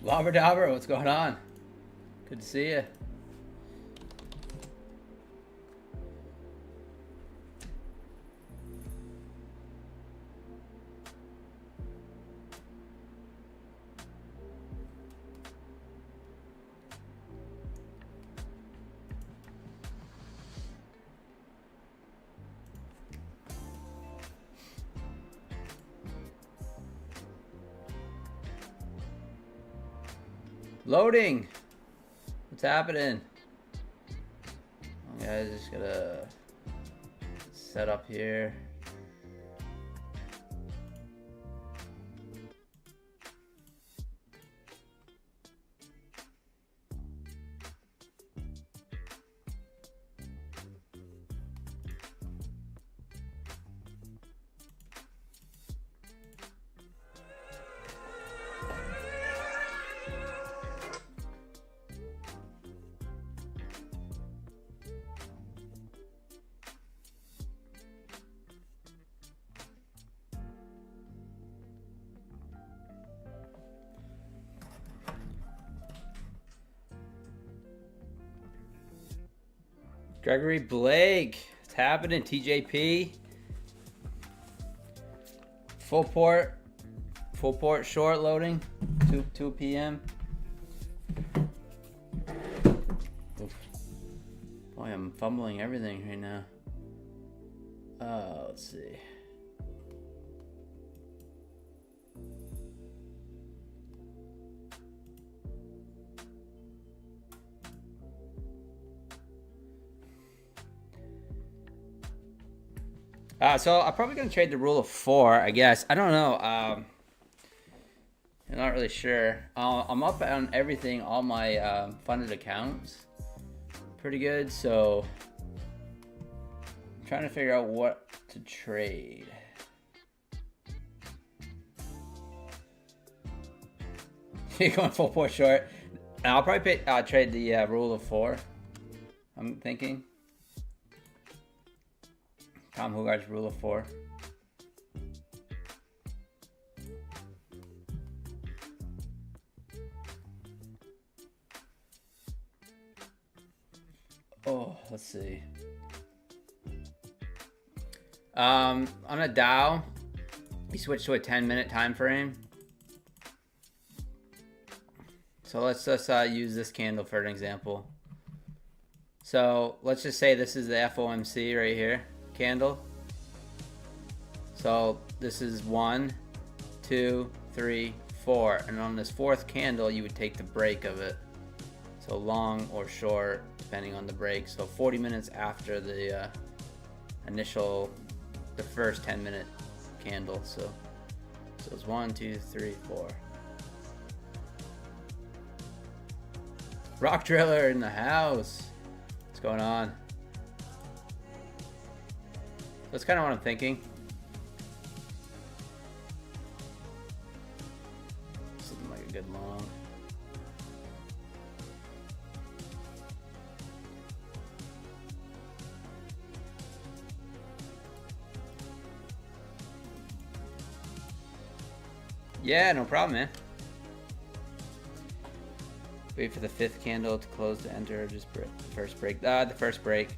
Labradabra, what's going on? Good to see you. Loading. What's happening? Okay, just gotta set up here. Gregory Blake, what's happening? TJP, full port short loading, 2 p.m. Oof. Boy, I'm fumbling everything right now. Let's see. So I'm probably going to trade the rule of 4, I guess. I don't know. I'm not really sure. I'm up on everything, all my funded accounts. Pretty good, so I'm trying to figure out what to trade. You're going full port short. And I'll probably trade the rule of 4, I'm thinking. Tom Hugard's rule of 4. Oh, let's see. On a Dow, we switched to a 10-minute time frame. So let's just use this candle for an example. So let's just say this is the FOMC right here. Candle. So this is 1, 2, 3, 4, and on this 4th candle you would take the break of it, so long or short depending on the break. So 40 minutes after the the first 10-minute candle. So it's 1, 2, 3, 4. Rock Driller in the house. What's going on? That's kind of what I'm thinking. Something like a good long. Yeah, no problem, man. Wait for the 5th candle to close to enter. Just break the first break. The first break.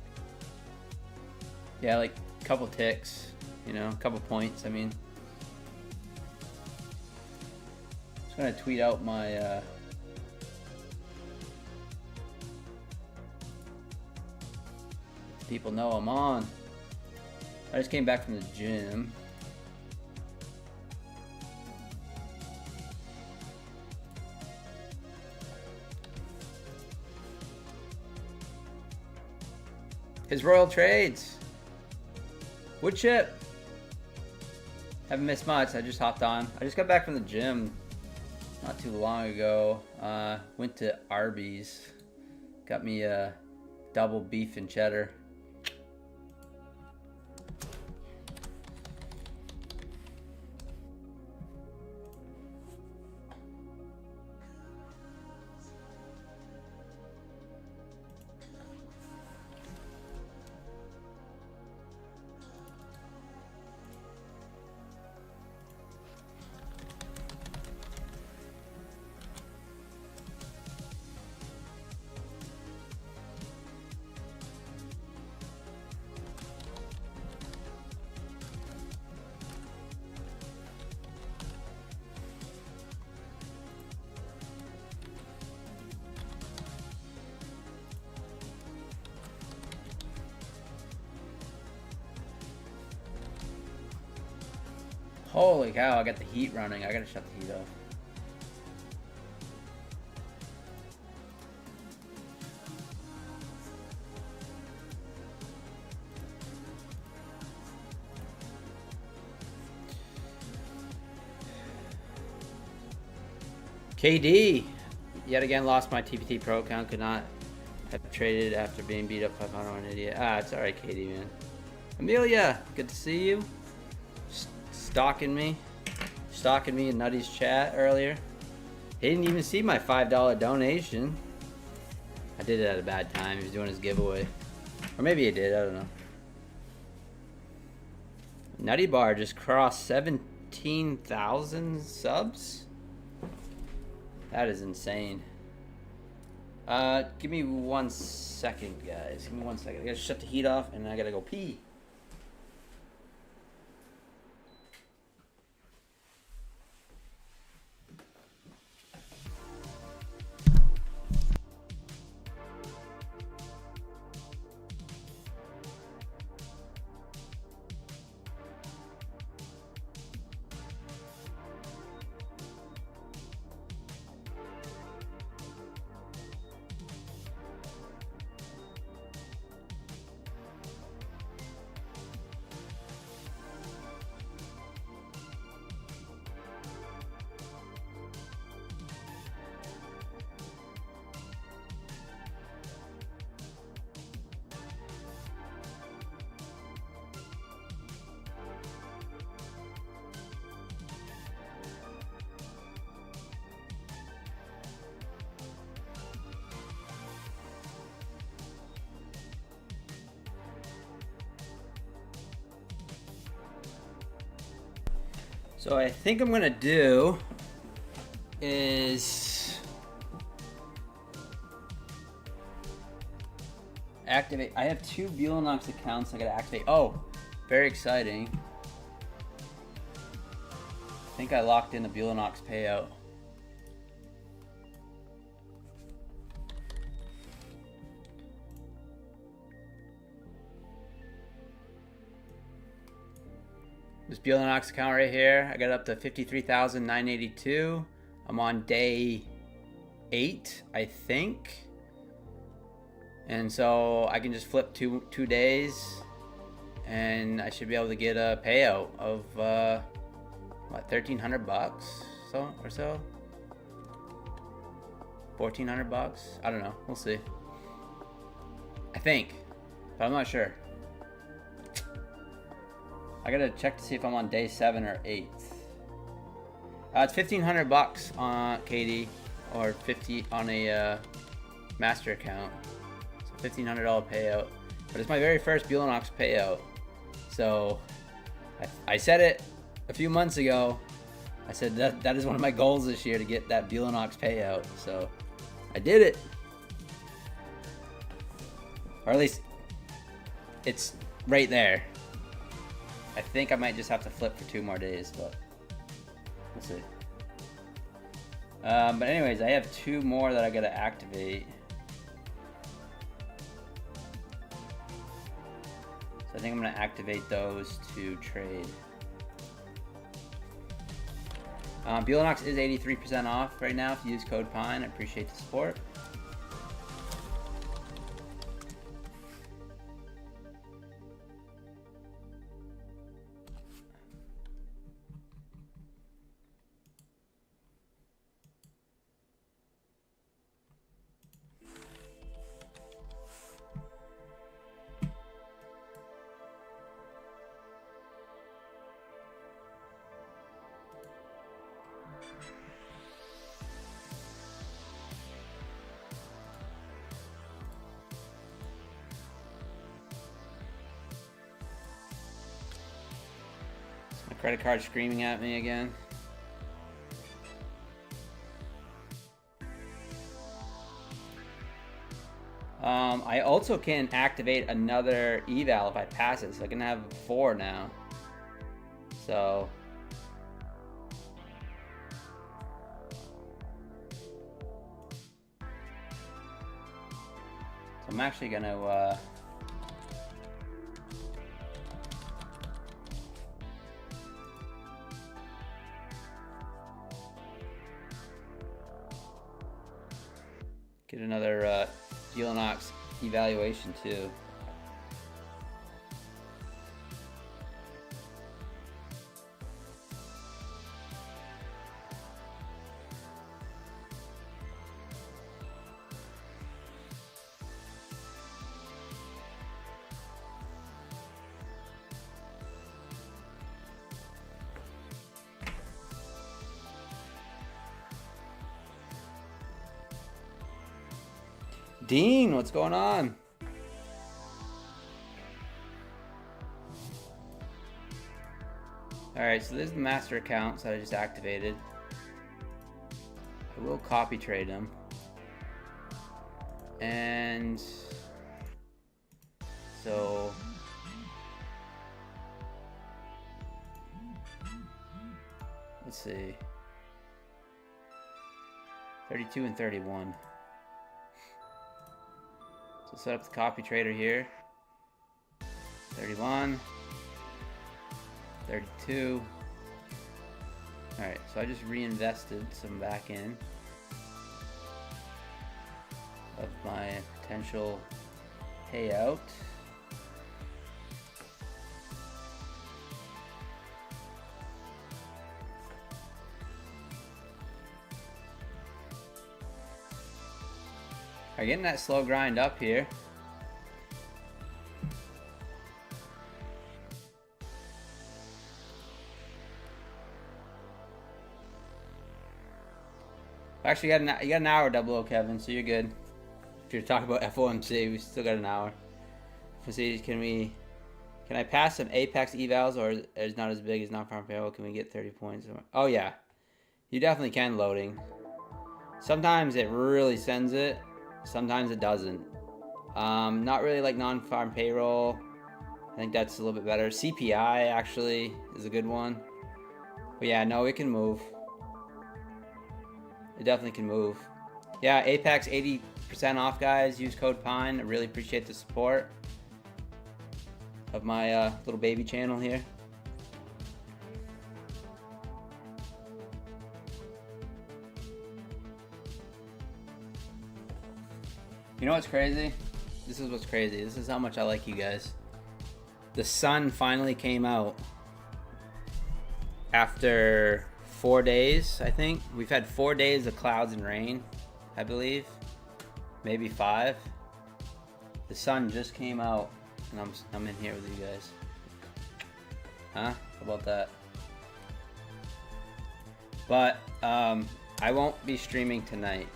Yeah, like couple ticks, a couple points. I mean, just gonna tweet out my people know I'm on. I just came back from the gym. His Royal Trades. Wood chip. Haven't missed much. I just hopped on. I just got back from the gym not too long ago. Went to Arby's. Got me a double beef and cheddar. Holy cow, I got the heat running. I gotta shut the heat off. KD, yet again lost my TPT Pro account. Could not have traded after being beat up 500 on an idiot. Ah, it's alright, KD, man. Amelia, good to see you. Stalking me in Nutty's chat earlier. He didn't even see my $5 donation. I did it at a bad time. He was doing his giveaway. Or maybe he did, I don't know. Nutty Bar just crossed 17,000 subs? That is insane. Give me 1 second, guys. Give me 1 second. I gotta shut the heat off and I gotta go pee. So I think I'm gonna do is activate. I have 2 Buellanox accounts I gotta activate. Oh, very exciting. I think I locked in the Buellanox payout. This Buellanox account right here, I got up to 53,982. I'm on day 8, I think. And so I can just flip two days and I should be able to get a payout of what, 1,300 bucks or so? 1,400 bucks? I don't know. We'll see. I think, but I'm not sure. I gotta check to see if I'm on day 7 or 8. It's 1,500 bucks on KD, or 50 on a master account. So $1,500 payout. But it's my very first Buellanox payout. So I said it a few months ago. I said that is one of my goals this year, to get that Buellanox payout. So I did it. Or at least it's right there. I think I might just have to flip for 2 more days, but we'll see. But anyways, I have 2 more that I gotta activate. So I think I'm gonna activate those to trade. Buellanox is 83% off right now if you use code PINE. I appreciate the support. Credit card screaming at me again. I also can activate another eval if I pass it, so I can have 4 now. So I'm actually gonna Get another Geonox evaluation too. Dean, what's going on? Alright, so there's the master accounts that I just activated. I will copy trade them. And so let's see. 32 and 31. So set up the copy trader here. 31. 32. Alright, so I just reinvested some back in of my potential payout. Are getting that slow grind up here. Actually, you got an hour, 00 Kevin, so you're good. If you're talking about FOMC, we still got an hour. FOMC, can I pass some Apex evals, or is not as big as non-farm payroll? Can we get 30 points? Oh yeah, you definitely can loading. Sometimes it really sends it. Sometimes it doesn't. Not really like non-farm payroll. I think that's a little bit better. CPI actually is a good one. But yeah, no, it can move. It definitely can move. Yeah, Apex 80% off, guys. Use code PINE. I really appreciate the support of my little baby channel here. You know what's crazy? This is what's crazy. This is how much I like you guys. The sun finally came out after 4 days, I think. We've had 4 days of clouds and rain, I believe. Maybe 5. The sun just came out, and I'm in here with you guys. Huh? How about that? But I won't be streaming tonight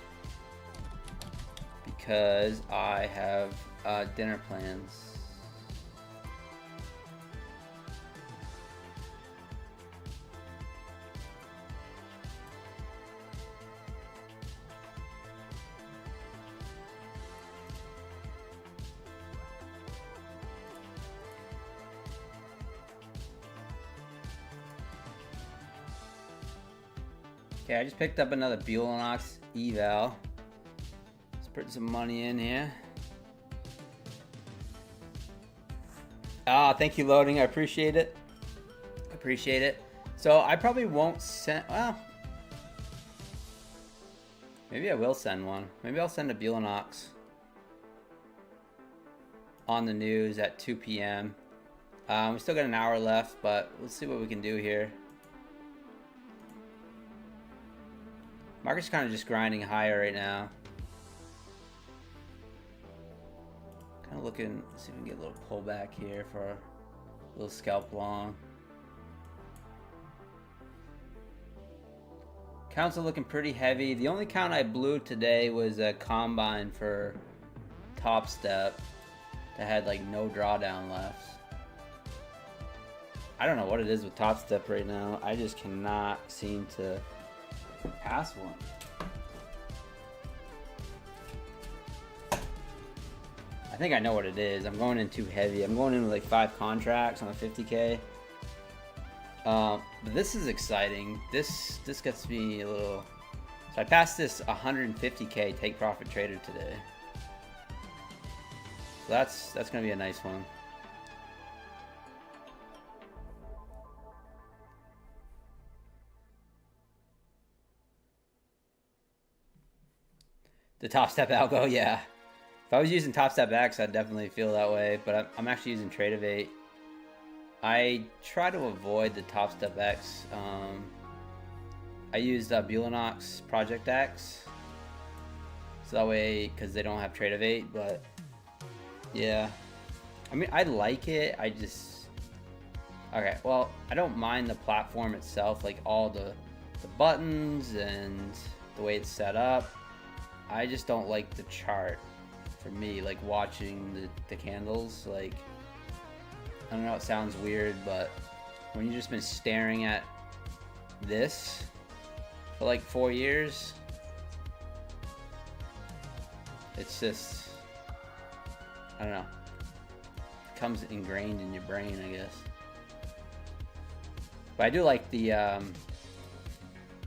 because I have dinner plans. Okay, I just picked up another Buellanox eval. Let's put some money in here. Ah, thank you, loading. I appreciate it. Appreciate it. So I probably won't send. Well, maybe I will send one. Maybe I'll send a Buellanox on the news at 2 p.m. We still got an hour left, but let's see what we can do here. Market's kind of just grinding higher right now. Kind of looking, let's see if we can get a little pullback here for a little scalp long. Counts are looking pretty heavy. The only count I blew today was a combine for Top Step that had like no drawdown left. I don't know what it is with Top Step right now. I just cannot seem to pass one. I think I know what it is. I'm going in too heavy. I'm going in with like 5 contracts on a 50K. But this is exciting. This gets me a little. So I passed this 150K take profit trader today. So that's gonna be a nice one. The Top Step algo, yeah. If I was using Top Step X, I'd definitely feel that way, but I'm actually using Trade-Evate. I try to avoid the Top Step X. I used Bulanox Project X, so that way, because they don't have Trade-Evate, but yeah. I mean, I like it, I just... Okay, well, I don't mind the platform itself, like all the buttons and the way it's set up. I just don't like the chart. For me, like watching the candles, like, I don't know, it sounds weird, but when you've just been staring at this for like 4 years, it's just, I don't know, it comes ingrained in your brain, I guess. But I do like the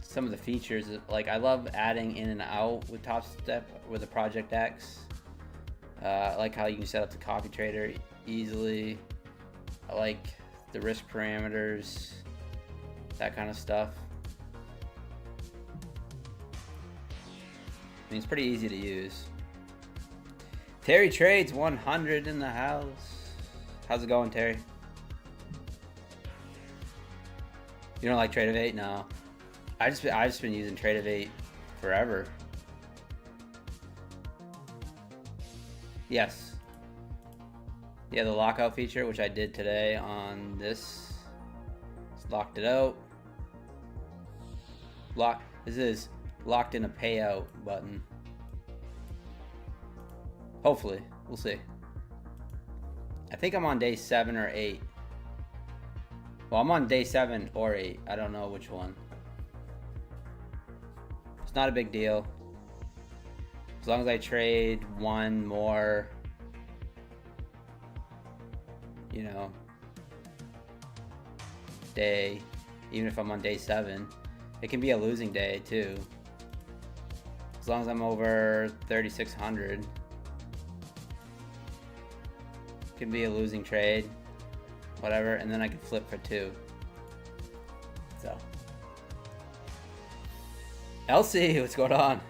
some of the features. Like, I love adding in and out with Top Step with the Project X. I like how you can set up the copy trader easily. I like the risk parameters, that kind of stuff. I mean, it's pretty easy to use. Terry Trades 100 in the house. How's it going, Terry? You don't like Trade-Evate? No. I just been using Trade-Evate forever. Yes. Yeah, the lockout feature, which I did today on this. Just locked it out. This is locked in a payout button. Hopefully, we'll see. I think I'm on day 7 or 8. Well, I'm on day 7 or 8. I don't know which one. It's not a big deal. As long as I trade one more, you know, day, even if I'm on day 7, it can be a losing day too. As long as I'm over 3,600, it can be a losing trade, whatever, and then I can flip for 2. So, LC, what's going on?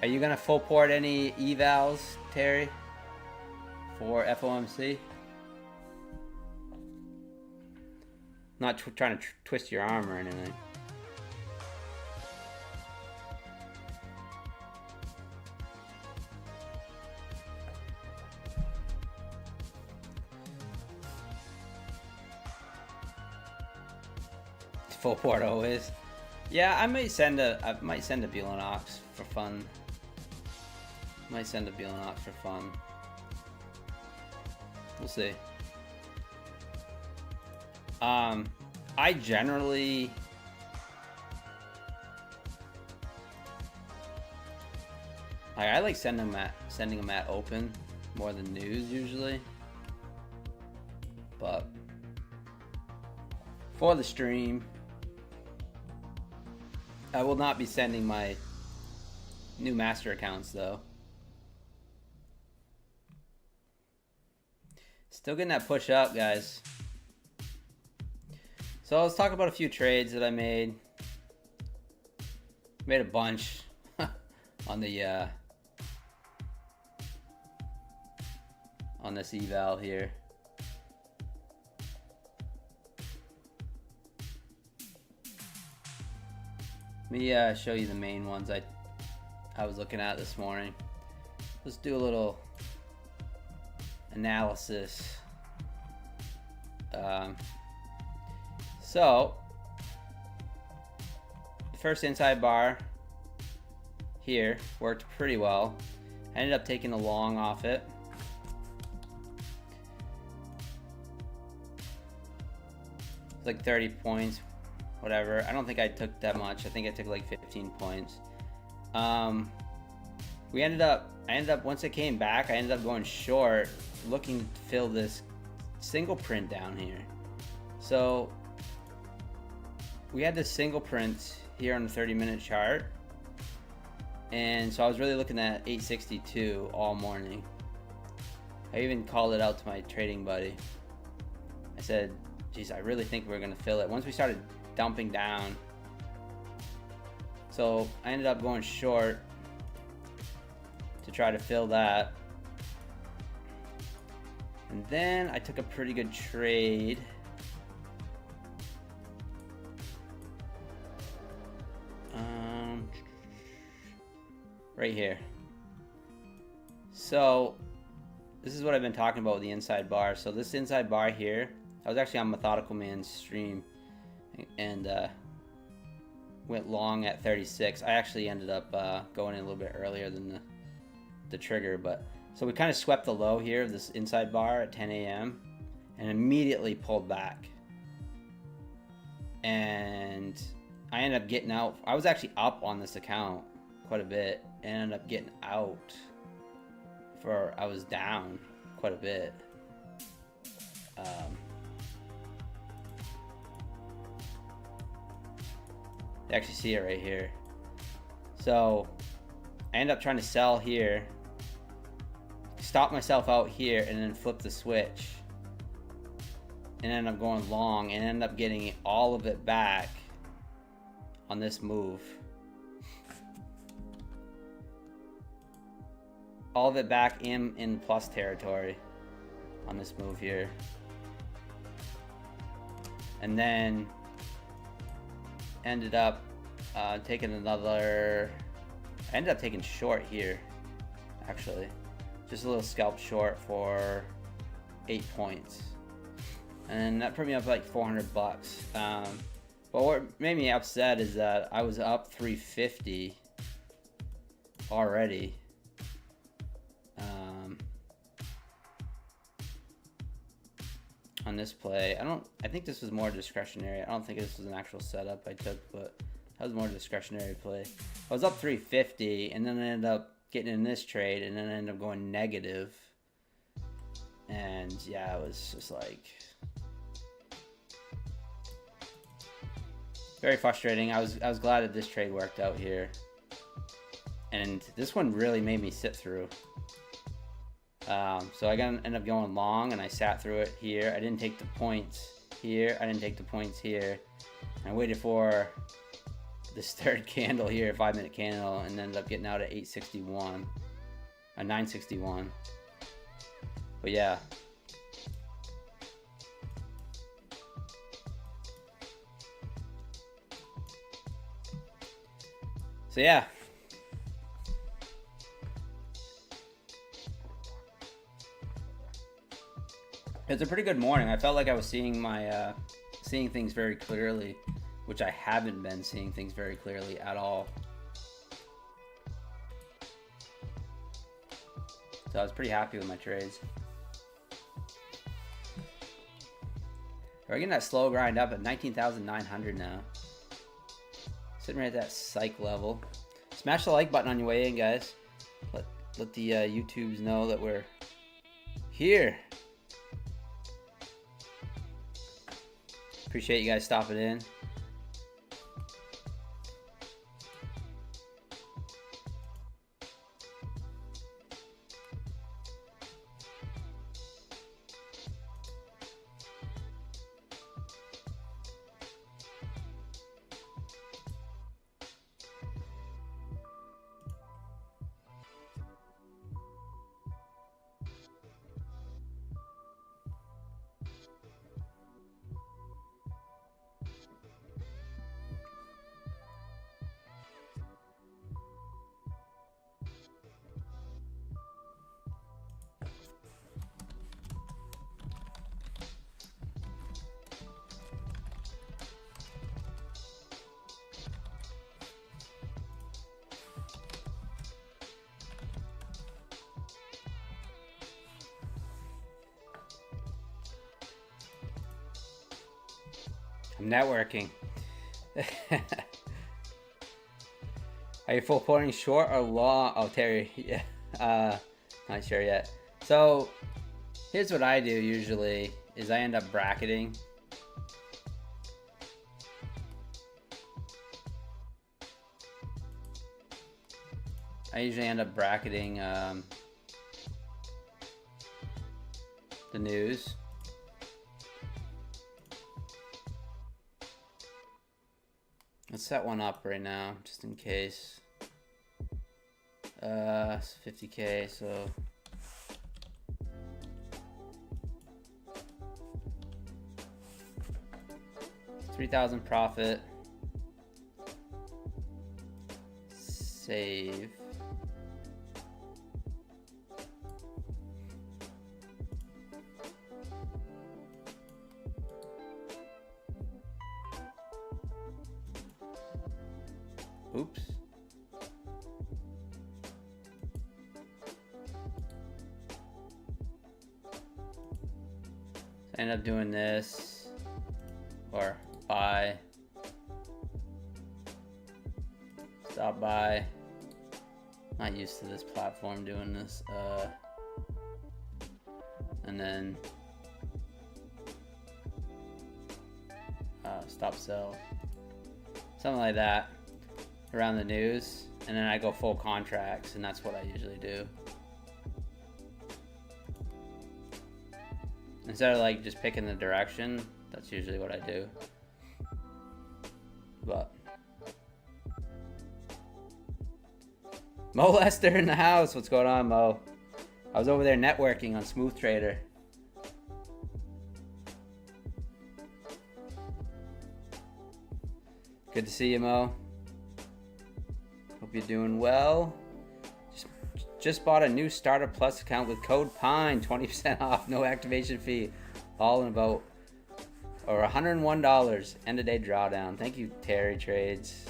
Are you gonna full port any evals, Terry, for FOMC? Not trying to twist your arm or anything. Full port always. Yeah, I might send a Bulanox for fun. Might send a Bulanox for fun. We'll see. I generally I like sending them at open more than news usually. But for the stream, I will not be sending my new master accounts though. Still getting that push up, guys. So let's talk about a few trades that I made. Made a bunch on the on this eval here. Let me show you the main ones I was looking at this morning. Let's do a little analysis. So the first inside bar here worked pretty well. I ended up taking a long off it. It's like 30 points, whatever. I don't think I took that much. I think I took like 15 points. I ended up once it came back, I ended up going short, looking to fill this single print down here. So we had this single print here on the 30-minute chart, and so I was really looking at 862 all morning. I even called it out to my trading buddy. I said, geez, I really think we're gonna fill it. Once we started dumping down. So I ended up going short to try to fill that. And then I took a pretty good trade. Right here. So this is what I've been talking about with the inside bar. So this inside bar here, I was actually on Methodical Man's stream and went long at 36. I actually ended up going in a little bit earlier than the trigger, but so we kind of swept the low here of this inside bar at 10 a.m. and immediately pulled back. And I ended up getting out. I was actually up on this account quite a bit and ended up getting out for, I was down quite a bit. You actually see it right here. So I end up trying to sell here, stop myself out here, and then flip the switch and end up going long and end up getting all of it back on this move. All of it back in plus territory on this move here. And then ended up taking another, I ended up taking short here actually, just a little scalp short for 8 points, and that put me up like 400 bucks. But what made me upset is that I was up 350 already. On this play, I think this was more discretionary. I don't think this was an actual setup I took, but that was more discretionary play. I was up 350 and then I ended up getting in this trade and then I ended up going negative. And yeah, it was just like very frustrating. I was glad that this trade worked out here. And this one really made me sit through. So I ended up going long and I sat through it here. I didn't take the points here. I didn't take the points here. I waited for this third candle here, 5-minute candle, and ended up getting out at 861, 961. But yeah. So yeah. It's a pretty good morning. I felt like I was seeing my seeing things very clearly, which I haven't been seeing things very clearly at all. So I was pretty happy with my trades. We're getting that slow grind up at 19,900 now. Sitting right at that psych level. Smash the like button on your way in, guys. Let the YouTubes know that we're here. Appreciate you guys stopping in. I'm networking. Are you full putting short or long? Oh, Terry, yeah. Not sure yet. So here's what I do usually is I end up bracketing. I usually end up bracketing the news. Let's set one up right now, just in case. It's 50K, so 3,000 profit. Save. Oops. I end up doing this, or buy, stop by. Not used to this platform doing this, and then stop sell, something like that around the news, and then I go full contracts, and that's what I usually do. Instead of like just picking the direction, that's usually what I do. But Mo Lester in the house. What's going on, Mo? I was over there networking on Smooth Trader. Good to see you, Mo. Hope you're doing well. Just bought a new Starter Plus account with code PINE, 20% off, no activation fee, all in about or $101 end of day drawdown. Thank you, Terry Trades,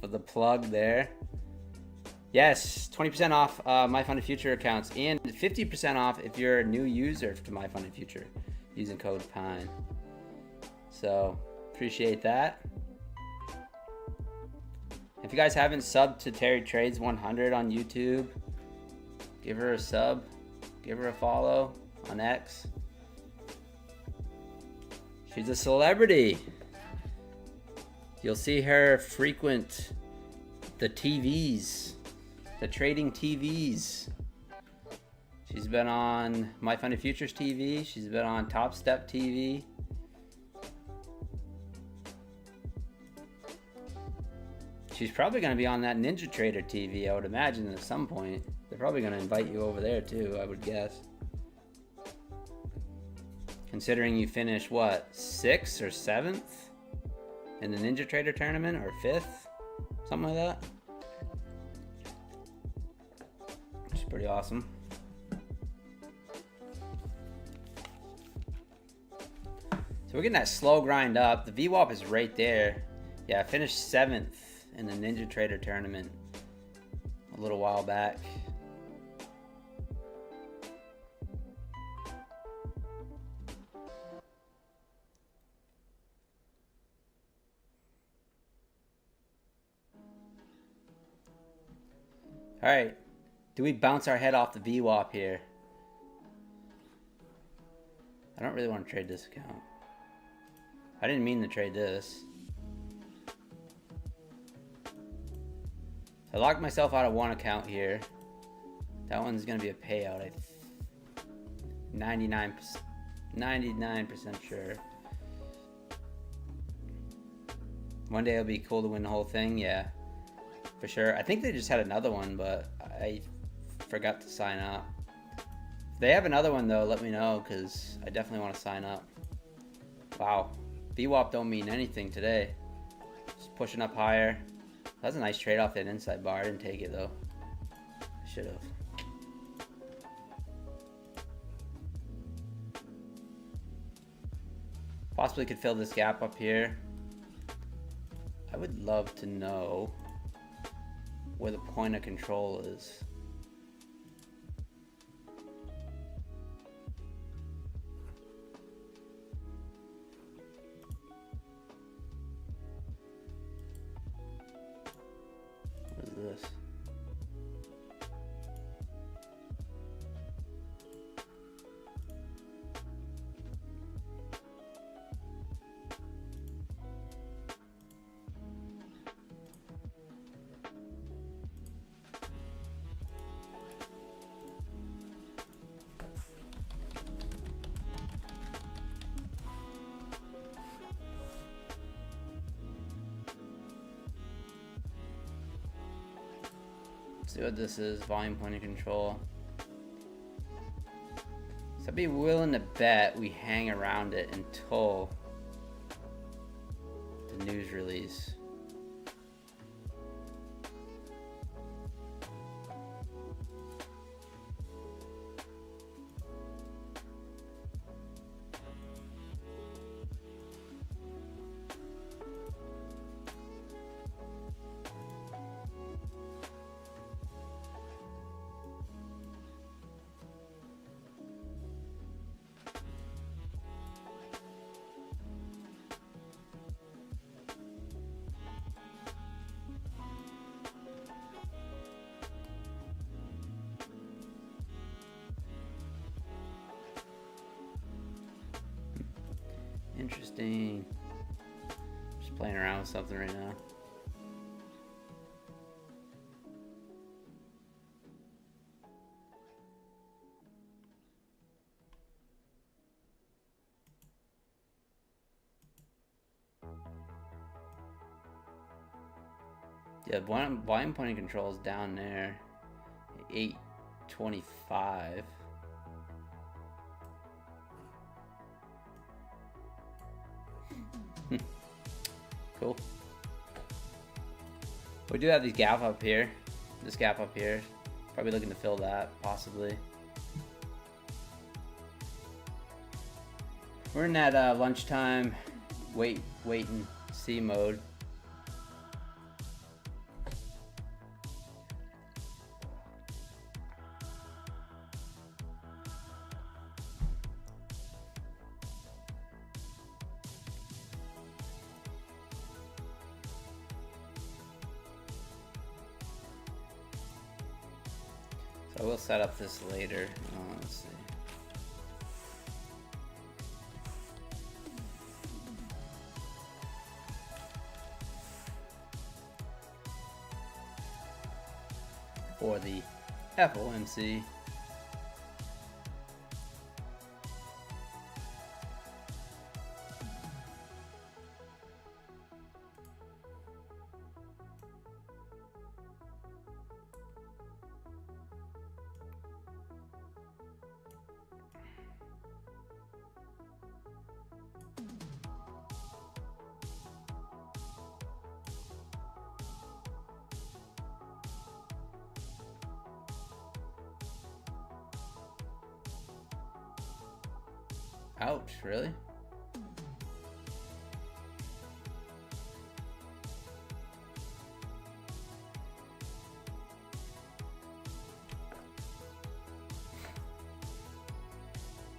for the plug there. Yes, 20% off My Funded Future accounts and 50% off if you're a new user to My Funded Future using code PINE. So appreciate that. If you guys haven't subbed to Terry Trades 100 on YouTube, give her a sub, give her a follow on X. She's a celebrity. You'll see her frequent the TVs, the trading TVs. She's been on My Funded Futures TV. She's been on Top Step TV. She's probably going to be on that Ninja Trader TV, I would imagine, at some point. They're probably going to invite you over there too, I would guess. Considering you finished, what, 6th or 7th in the Ninja Trader tournament, or 5th? Something like that. Which is pretty awesome. So we're getting that slow grind up. The VWAP is right there. Yeah, I finished 7th in the Ninja Trader tournament a little while back. All right, do we bounce our head off the VWAP here? I don't really want to trade this account. I didn't mean to trade this. I locked myself out of one account here. That one's gonna be a payout. 99% sure. One day it'll be cool to win the whole thing, yeah, for sure. I think they just had another one, but I forgot to sign up. If they have another one though, let me know, because I definitely want to sign up. Wow, VWAP don't mean anything today. Just pushing up higher. That's a nice trade off that inside bar. I didn't take it though. I should have. Possibly could fill this gap up here. I would love to know where the point of control is. What is this? see what this is. Volume point of control. So I'd be willing to bet we hang around it until the news release. Interesting. Just playing around with something right now. Yeah, volume point of control is down there. 825. Cool. We do have these gap up here. This gap up here. Probably looking to fill that, possibly. We're in that lunchtime wait and see mode. So we'll set up this later. Let's see. For the FOMC. Ouch, really?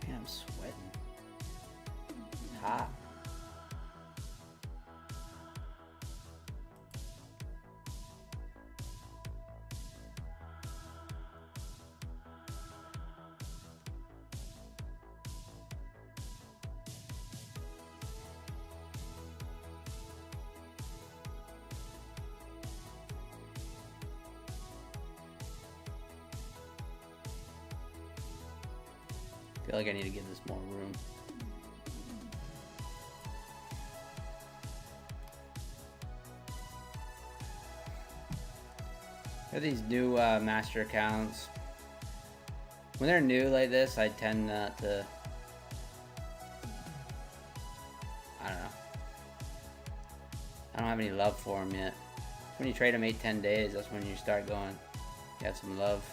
Man, I'm sweating. It's hot. I feel like I need to give this more room. There are these new master accounts. When they're new like this, I tend not to, I don't know. I don't have any love for them yet. When you trade them 8-10 days, that's when you start going, you have some love.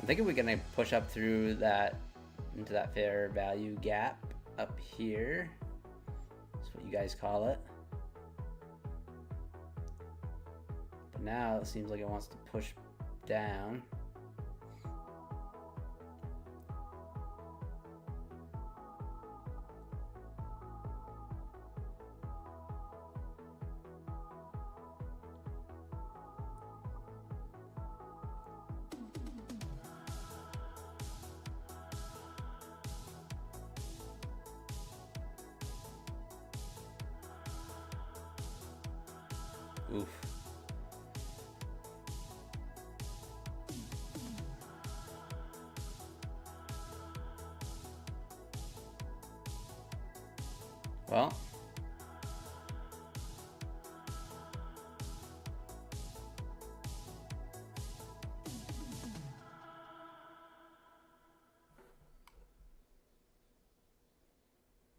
I'm thinking we're gonna push up through that into that fair value gap up here. That's what you guys call it. But now it seems like it wants to push down. Oof. Well,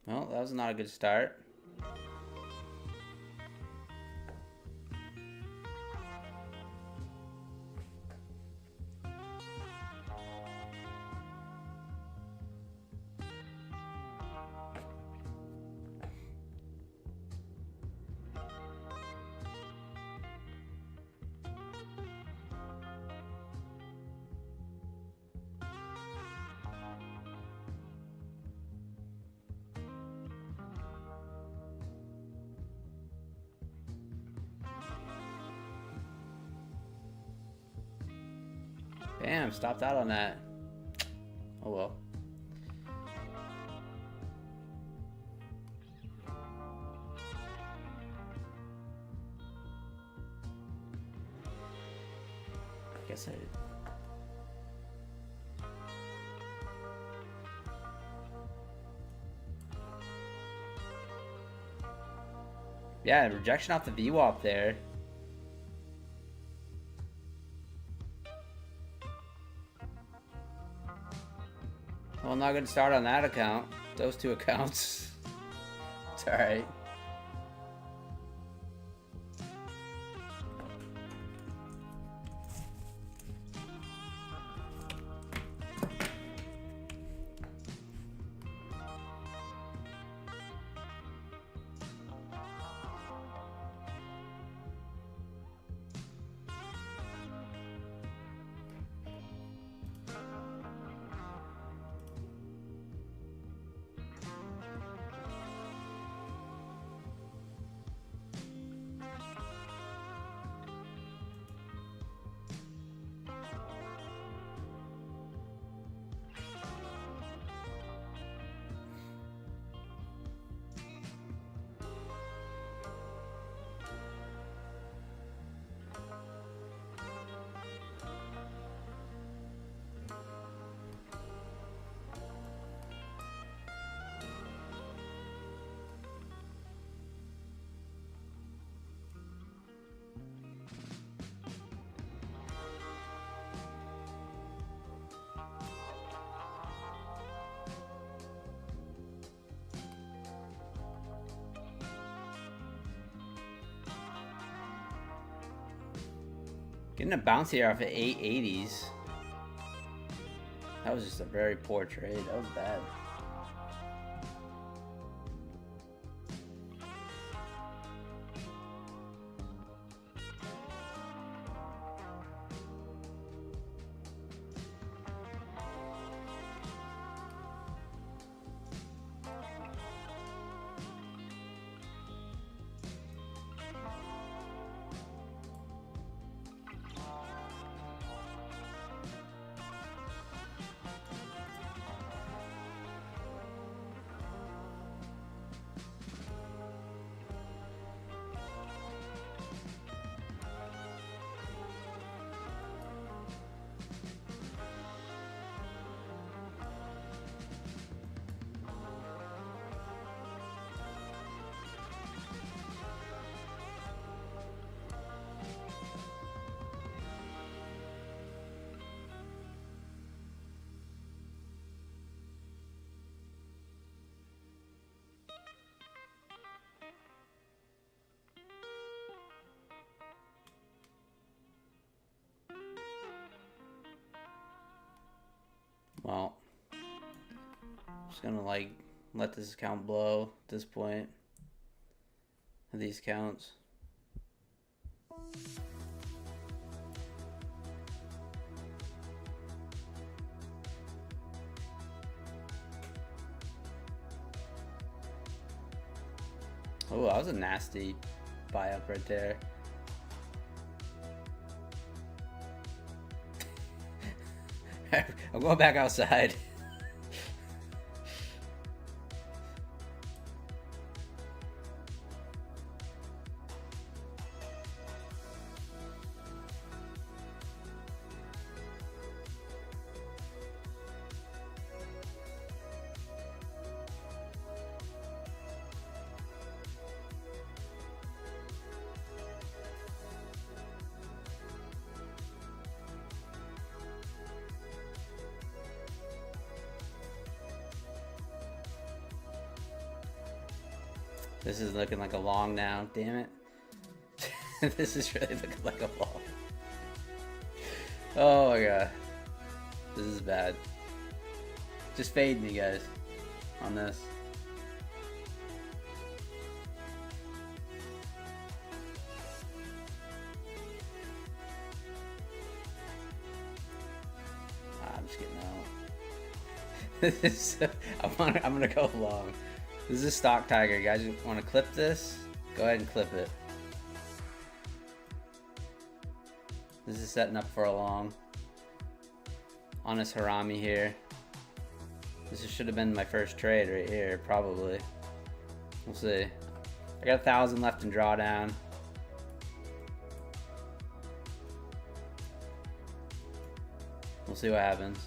Well, that was not a good start. Damn, stopped out on that. Oh well. Guess I did. Yeah, rejection off the VWAP there. Well, not gonna start on that account. Those two accounts. It's alright. Getting a bounce here off of 880s. That was just a very poor trade. That was bad. Well, I'm just gonna like let this account blow at this point. These counts. Oh, that was a nasty buy up right there. I'm going back outside. This is looking like a long now. Damn it. This is really looking like a long. Oh my god. This is bad. Just fade me, guys, on this. I'm just getting out. This is, I'm gonna go long. This is stock tiger. You guys want to clip this? Go ahead and clip it. This is setting up for a long. Honest Harami here. This should have been my first trade right here, probably. We'll see. I got 1,000 left in drawdown. We'll see what happens.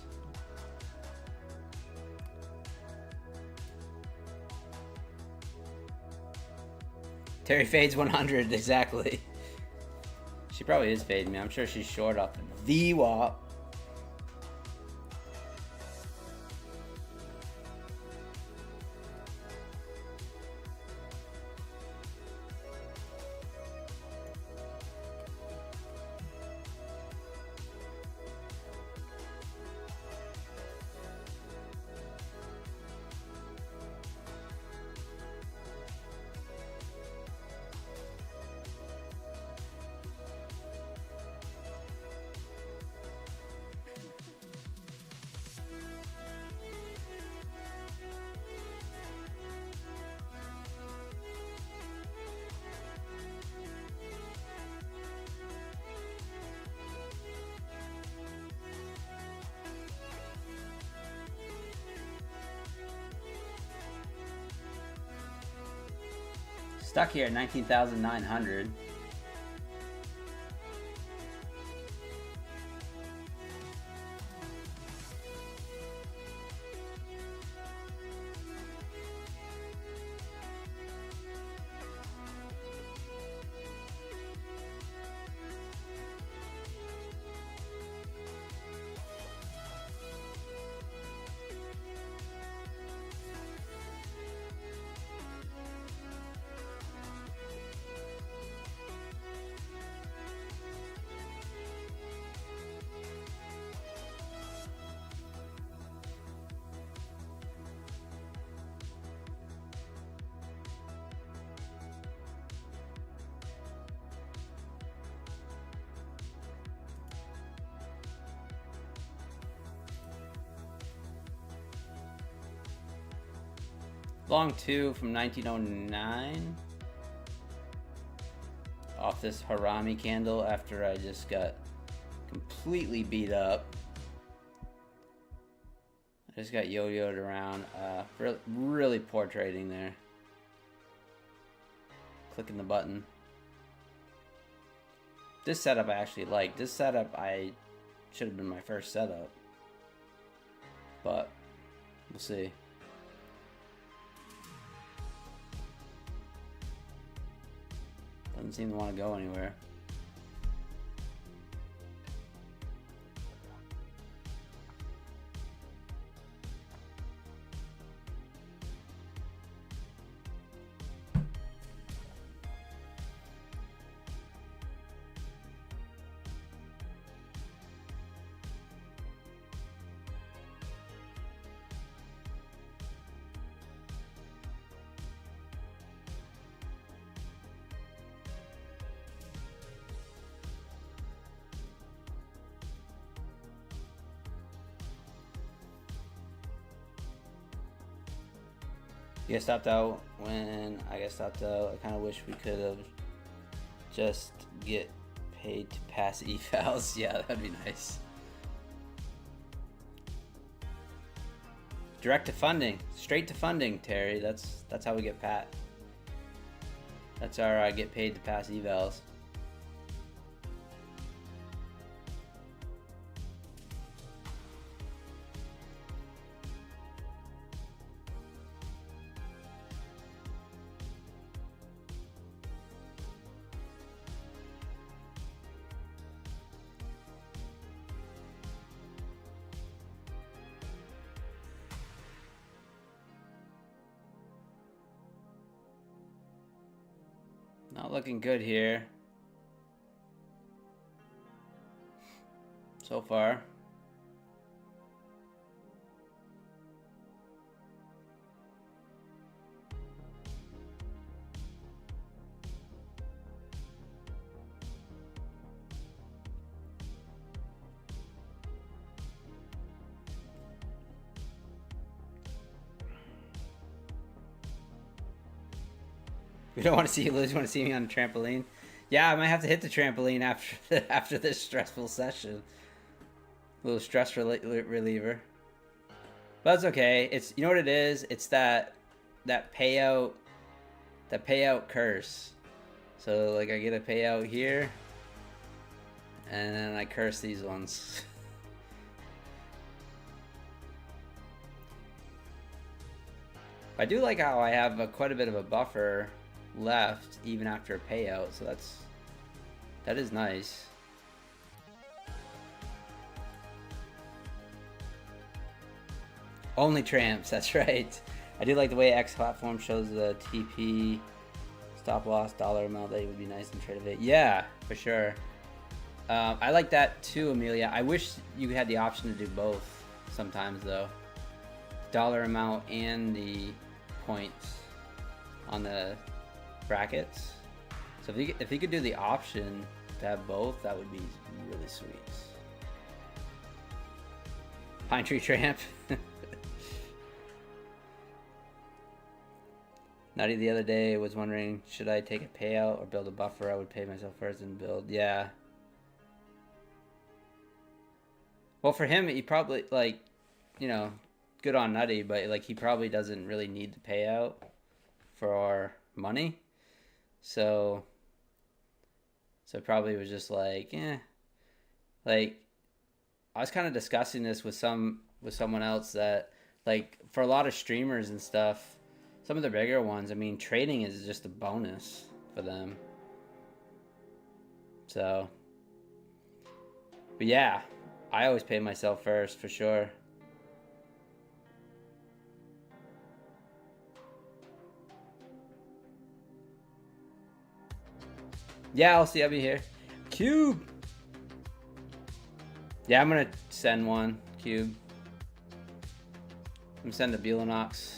Terry fades 100, exactly. She probably is fading me. I'm sure she's short off the VWAP. Stuck here at 19,900. Long 2 from 1909 off this Harami candle after I just got completely beat up. I just got yo-yoed around. Really poor trading there. Clicking the button. This setup I actually like. This setup should have been my first setup. But we'll see. Doesn't seem to want to go anywhere. You guys stopped out when I got stopped out. I kind of wish we could have just get paid to pass evals. Yeah, that'd be nice. Direct to funding, straight to funding, Terry. That's how we get pat. That's our get paid to pass evals. Not looking good here so far. We don't want to see you lose. You want to see me on the trampoline? Yeah, I might have to hit the trampoline after this stressful session. A little stress reliever. But that's okay. It's, you know what it is? It's that payout curse. So like I get a payout here, and then I curse these ones. I do like how I have quite a bit of a buffer left even after a payout, so that is nice. Only tramps, that's right. I do like the way X platform shows the TP stop loss dollar amount. That would be nice and trade of it. Yeah, for sure. I like that too, Amelia. I wish you had the option to do both sometimes though. Dollar amount and the points on the brackets. So if you could do the option to have both, that would be really sweet. Pine Tree Tramp. Nutty the other day was wondering, should I take a payout or build a buffer? I would pay myself first and build. Yeah. Well, for him, he probably, like, you know, good on Nutty, but like he probably doesn't really need the payout for our money. So probably was just like, like I was kind of discussing this with someone else that like for a lot of streamers and stuff, some of the bigger ones, I mean, trading is just a bonus for them. So, but yeah, I always pay myself first for sure. Yeah, I'll be here. Cube. Yeah, I'm gonna send one cube. I'm gonna send a Belanox.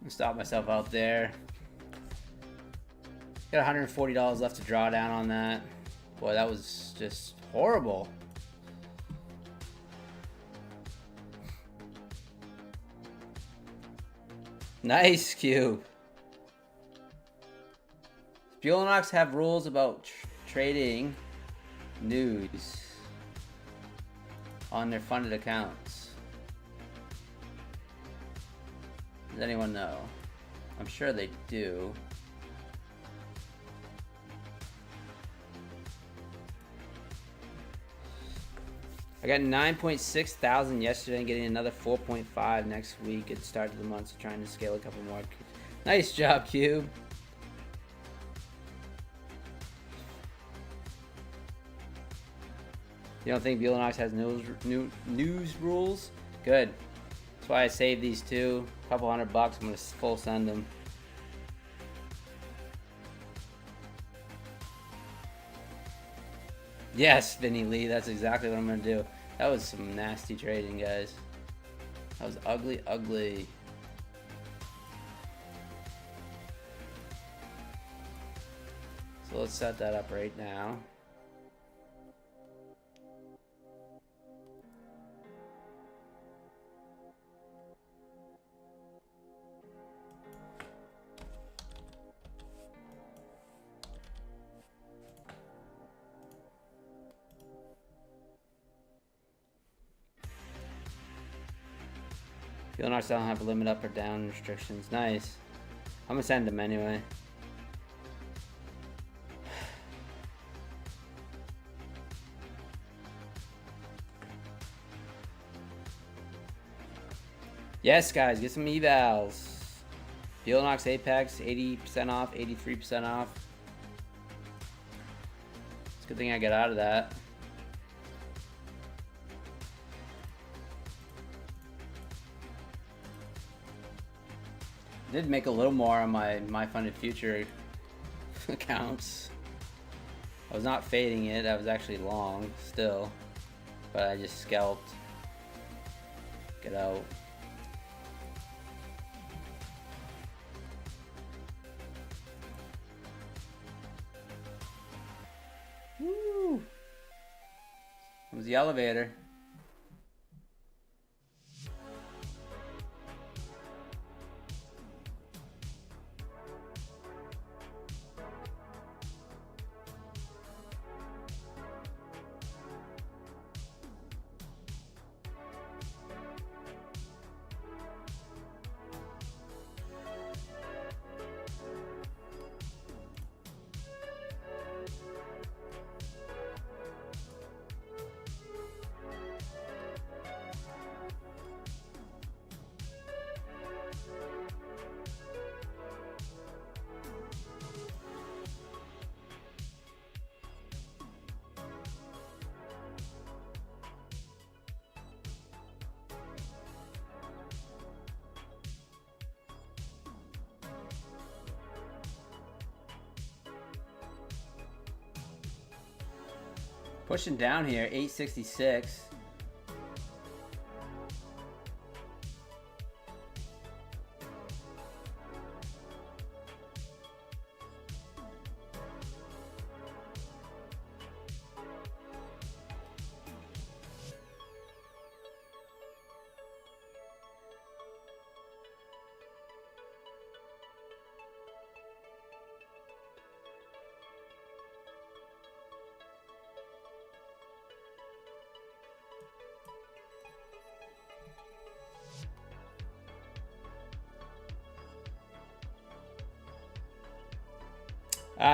Stop myself out there. Got $140 left to draw down on that. Boy, that was just horrible. Nice cube. Belanox have rules about trading news on their funded accounts. Does anyone know? I'm sure they do. I got 9.6 thousand yesterday and getting another 4.5 next week at the start of the month, so trying to scale a couple more. Nice job, Cube. You don't think Belanox has news rules? Good. That's why I saved these two. A couple $100. I'm gonna full send them. Yes, Vinny Lee. That's exactly what I'm gonna do. That was some nasty trading, guys. That was ugly, ugly. So let's set that up right now. Fieldnox don't have a limit up or down restrictions. Nice. I'm gonna send them anyway. Yes, guys, get some evals. Fieldnox Apex, 80% off, 83% off. It's a good thing I got out of that. I did make a little more on my funded future accounts. I was not fading it, I was actually long still, but I just scalped. Get out. Woo! It was the elevator. Pushing down here, 866.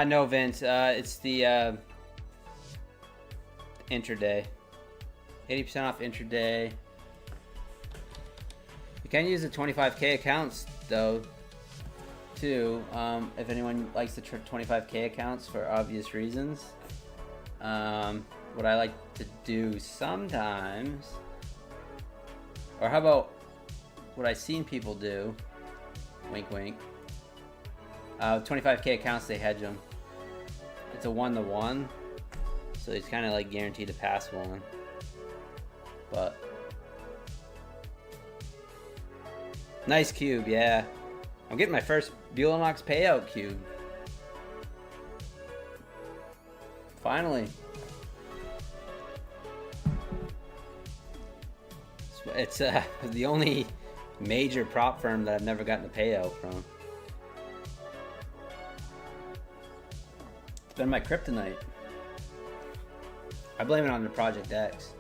No, Vince. It's the intraday. 80% off intraday. You can use the 25k accounts though, too. If anyone likes the 25k accounts for obvious reasons. What I like to do sometimes, or how about what I've seen people do? Wink, wink. 25k accounts, they hedge them. It's a 1-to-1, so it's kind of like guaranteed to pass one. But nice cube, yeah. I'm getting my first Fieldnox payout cube. Finally. It's the only major prop firm that I've never gotten a payout from. It's been my kryptonite. I blame it on the Project X.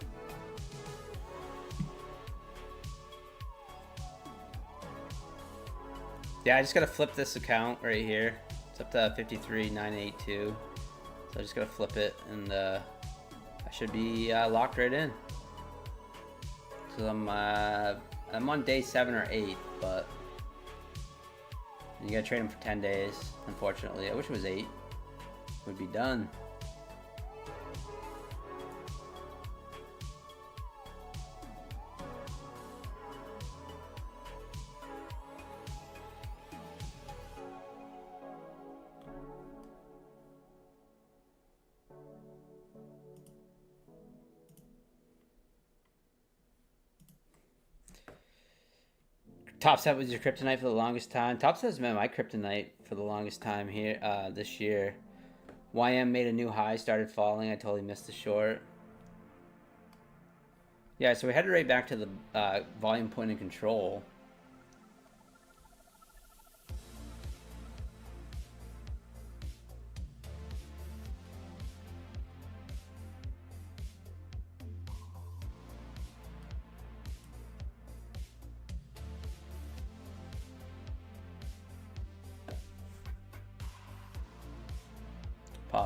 Yeah, I just gotta flip this account right here. It's up to 53,982. So I just gotta flip it, and I should be locked right in. So I'm on day 7 or 8, but you gotta trade them for 10 days. Unfortunately, I wish it was 8. Would be done. Top Set was your kryptonite for the longest time. Top Set has been my kryptonite for the longest time here this year. YM made a new high, started falling. I totally missed the short. Yeah, so we headed right back to the volume point and control.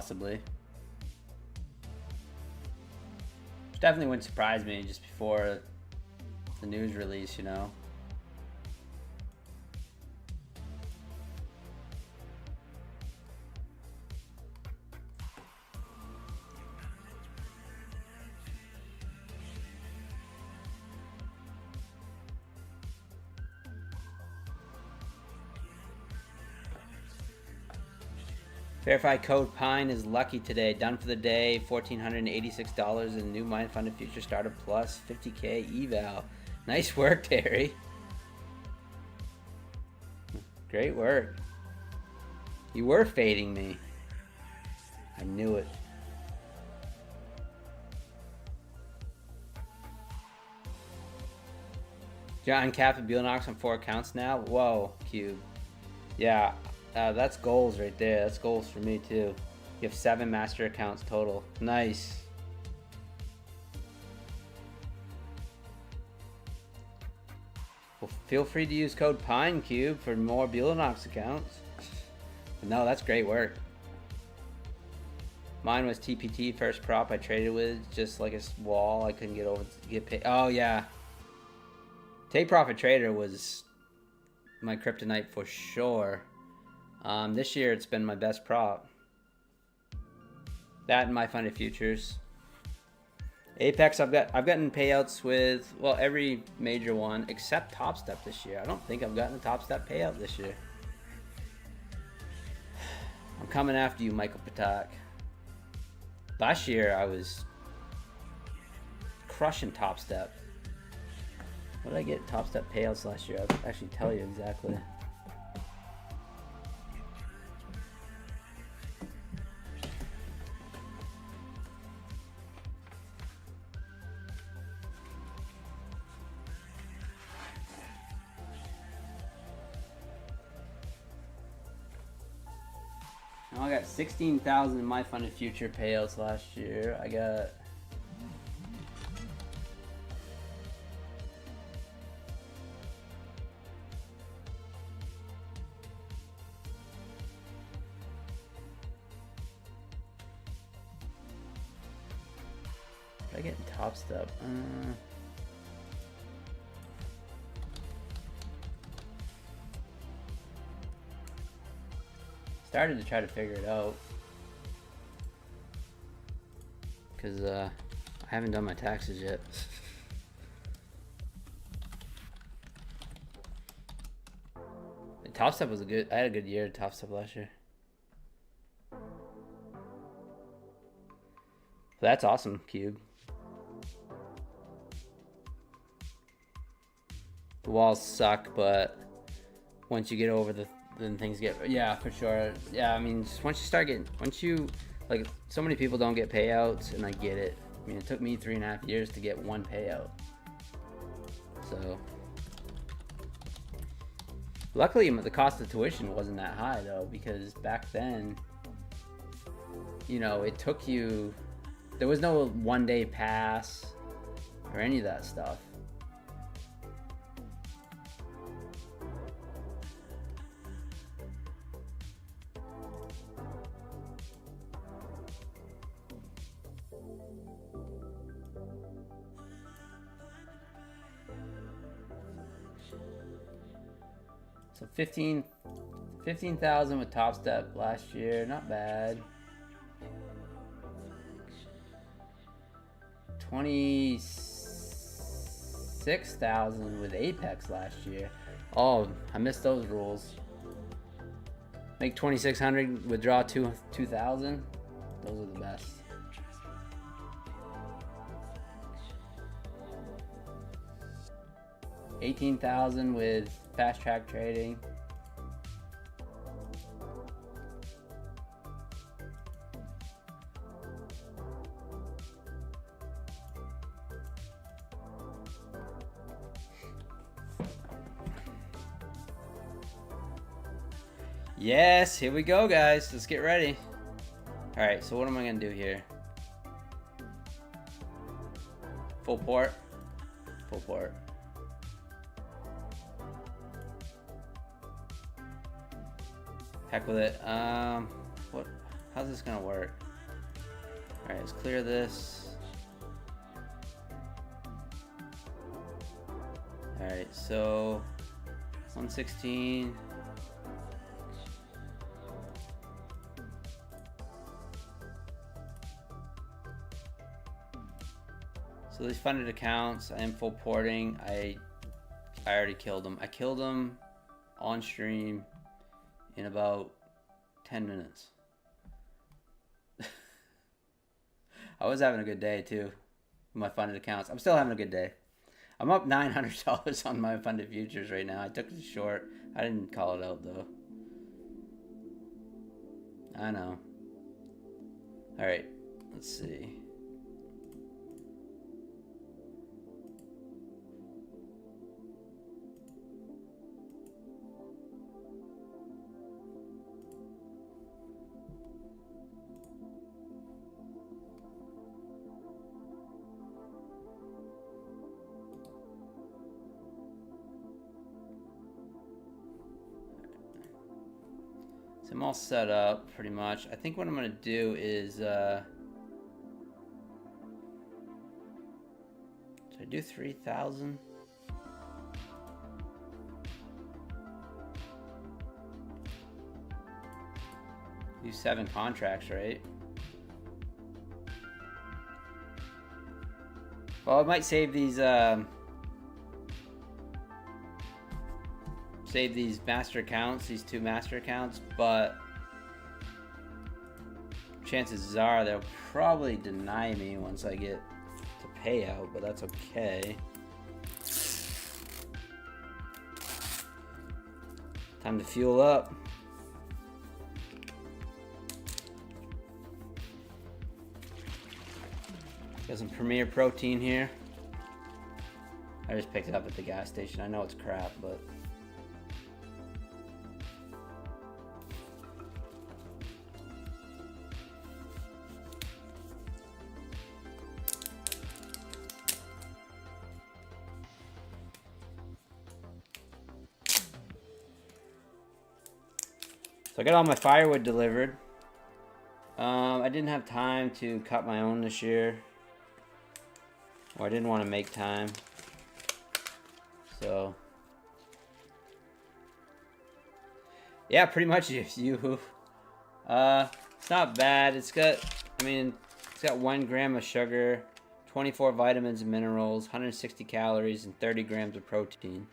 possibly. Definitely wouldn't surprise me just before the news release, you know. Verify code PINE is lucky today. Done for the day. $1,486 in new Mind Funded Future Startup Plus. 50K eval. Nice work, Terry. Great work. You were fading me. I knew it. John Cap and Beelnox on 4 accounts now. Whoa, Cube. Yeah. That's goals right there. That's goals for me too. You have 7 master accounts total. Nice. Well, feel free to use code PINECUBE for more Beelnox accounts. But no, that's great work. Mine was TPT, first prop I traded with, just like a wall. I couldn't get over to get paid. Oh yeah. Take Profit Trader was my kryptonite for sure. This year it's been my best prop. That and my funded futures. Apex, I've gotten payouts with, well, every major one except Top Step this year. I don't think I've gotten a Top Step payout this year. I'm coming after you, Michael Patak. Last year I was crushing Top Step. What did I get Top Step payouts last year? I'll actually tell you exactly. I got 16,000 in my funded future payouts last year. I got what did I get in Top Step? Started to try to figure it out because I haven't done my taxes yet. Top Step was I had a good year at Top Step last year. That's awesome, Cube. The walls suck, but once you get over then things get, yeah, for sure. Yeah, I mean, just once you like, so many people don't get payouts, and I get it. I mean, it took me 3.5 years to get one payout. So, luckily, the cost of tuition wasn't that high though, because back then, you know, it took you, there was no 1-day pass or any of that stuff. So 15,000 with Top Step last year, not bad. 26,000 with Apex last year. Oh, I missed those rules. Make 2,600, withdraw 2,000. Those are the best. $18,000 with Fast Track Trading. Yes, here we go, guys. Let's get ready. All right, so what am I gonna do here? Full port. Full port. Heck with it. What? How's this gonna work? Alright, let's clear this. Alright, so 116. So these funded accounts, I am full porting. I already killed them. I killed them on stream in about 10 minutes. I was having a good day too with my funded accounts. I'm still having a good day. I'm up $900 on my funded futures right now. I took it short. I didn't call it out though. I know. Alright, let's see. I'm all set up pretty much. I think what I'm gonna do is should I do 3,000? Do 7 contracts, right? Well, I might save these master accounts, these 2 master accounts, but chances are they'll probably deny me once I get to payout, but that's okay. Time to fuel up. Got some Premier Protein here. I just picked it up at the gas station. I know it's crap, but so I got all my firewood delivered. I didn't have time to cut my own this year. Or I didn't want to make time. So yeah, pretty much Yoo-hoo. It's not bad. It's got 1 gram of sugar, 24 vitamins and minerals, 160 calories, and 30 grams of protein.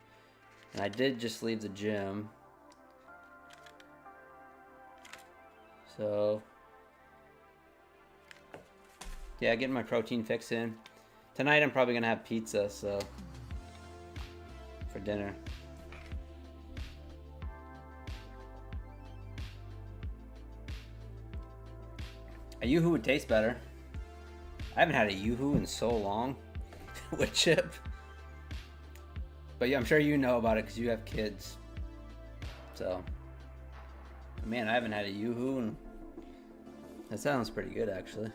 And I did just leave the gym. So yeah, getting my protein fix in. Tonight I'm probably gonna have pizza, so for dinner. A Yoo-hoo would taste better. I haven't had a Yoo-hoo in so long with chip. But yeah, I'm sure you know about it because you have kids. So, man, I haven't had a Yoo-hoo, and that sounds pretty good actually.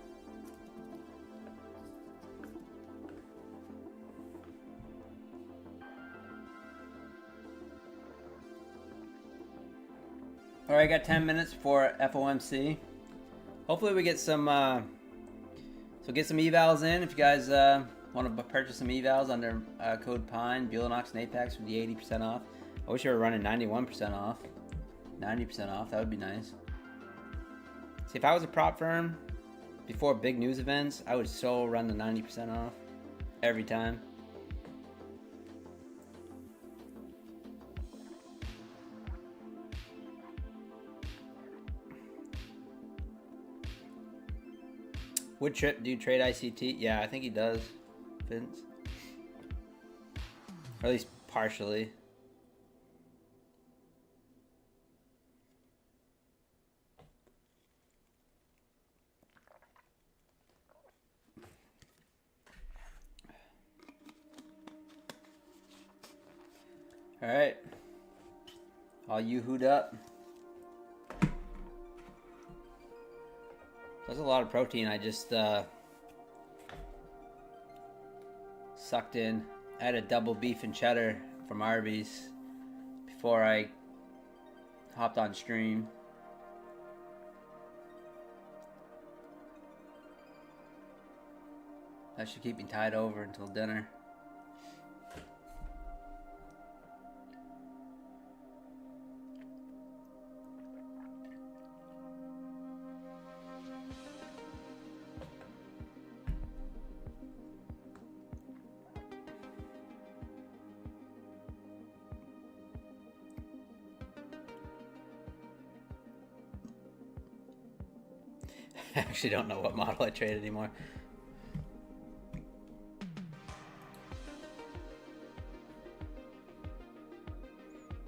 Alright, got 10 minutes for FOMC. Hopefully we get some get some evals in. If you guys want to purchase some evals under code PINE, Bulanox and Apex for the 80% off. I wish you were running 91% off. 90% off, that would be nice. See, if I was a prop firm before big news events, I would so run the 90% off every time. Would Trip do trade ICT? Yeah, I think he does, Vince. Or at least partially. Alright. All Yoo-hooed up. That's a lot of protein I just sucked in. I had a double beef and cheddar from Arby's before I hopped on stream. That should keep me tied over until dinner. I actually don't know what model I trade anymore.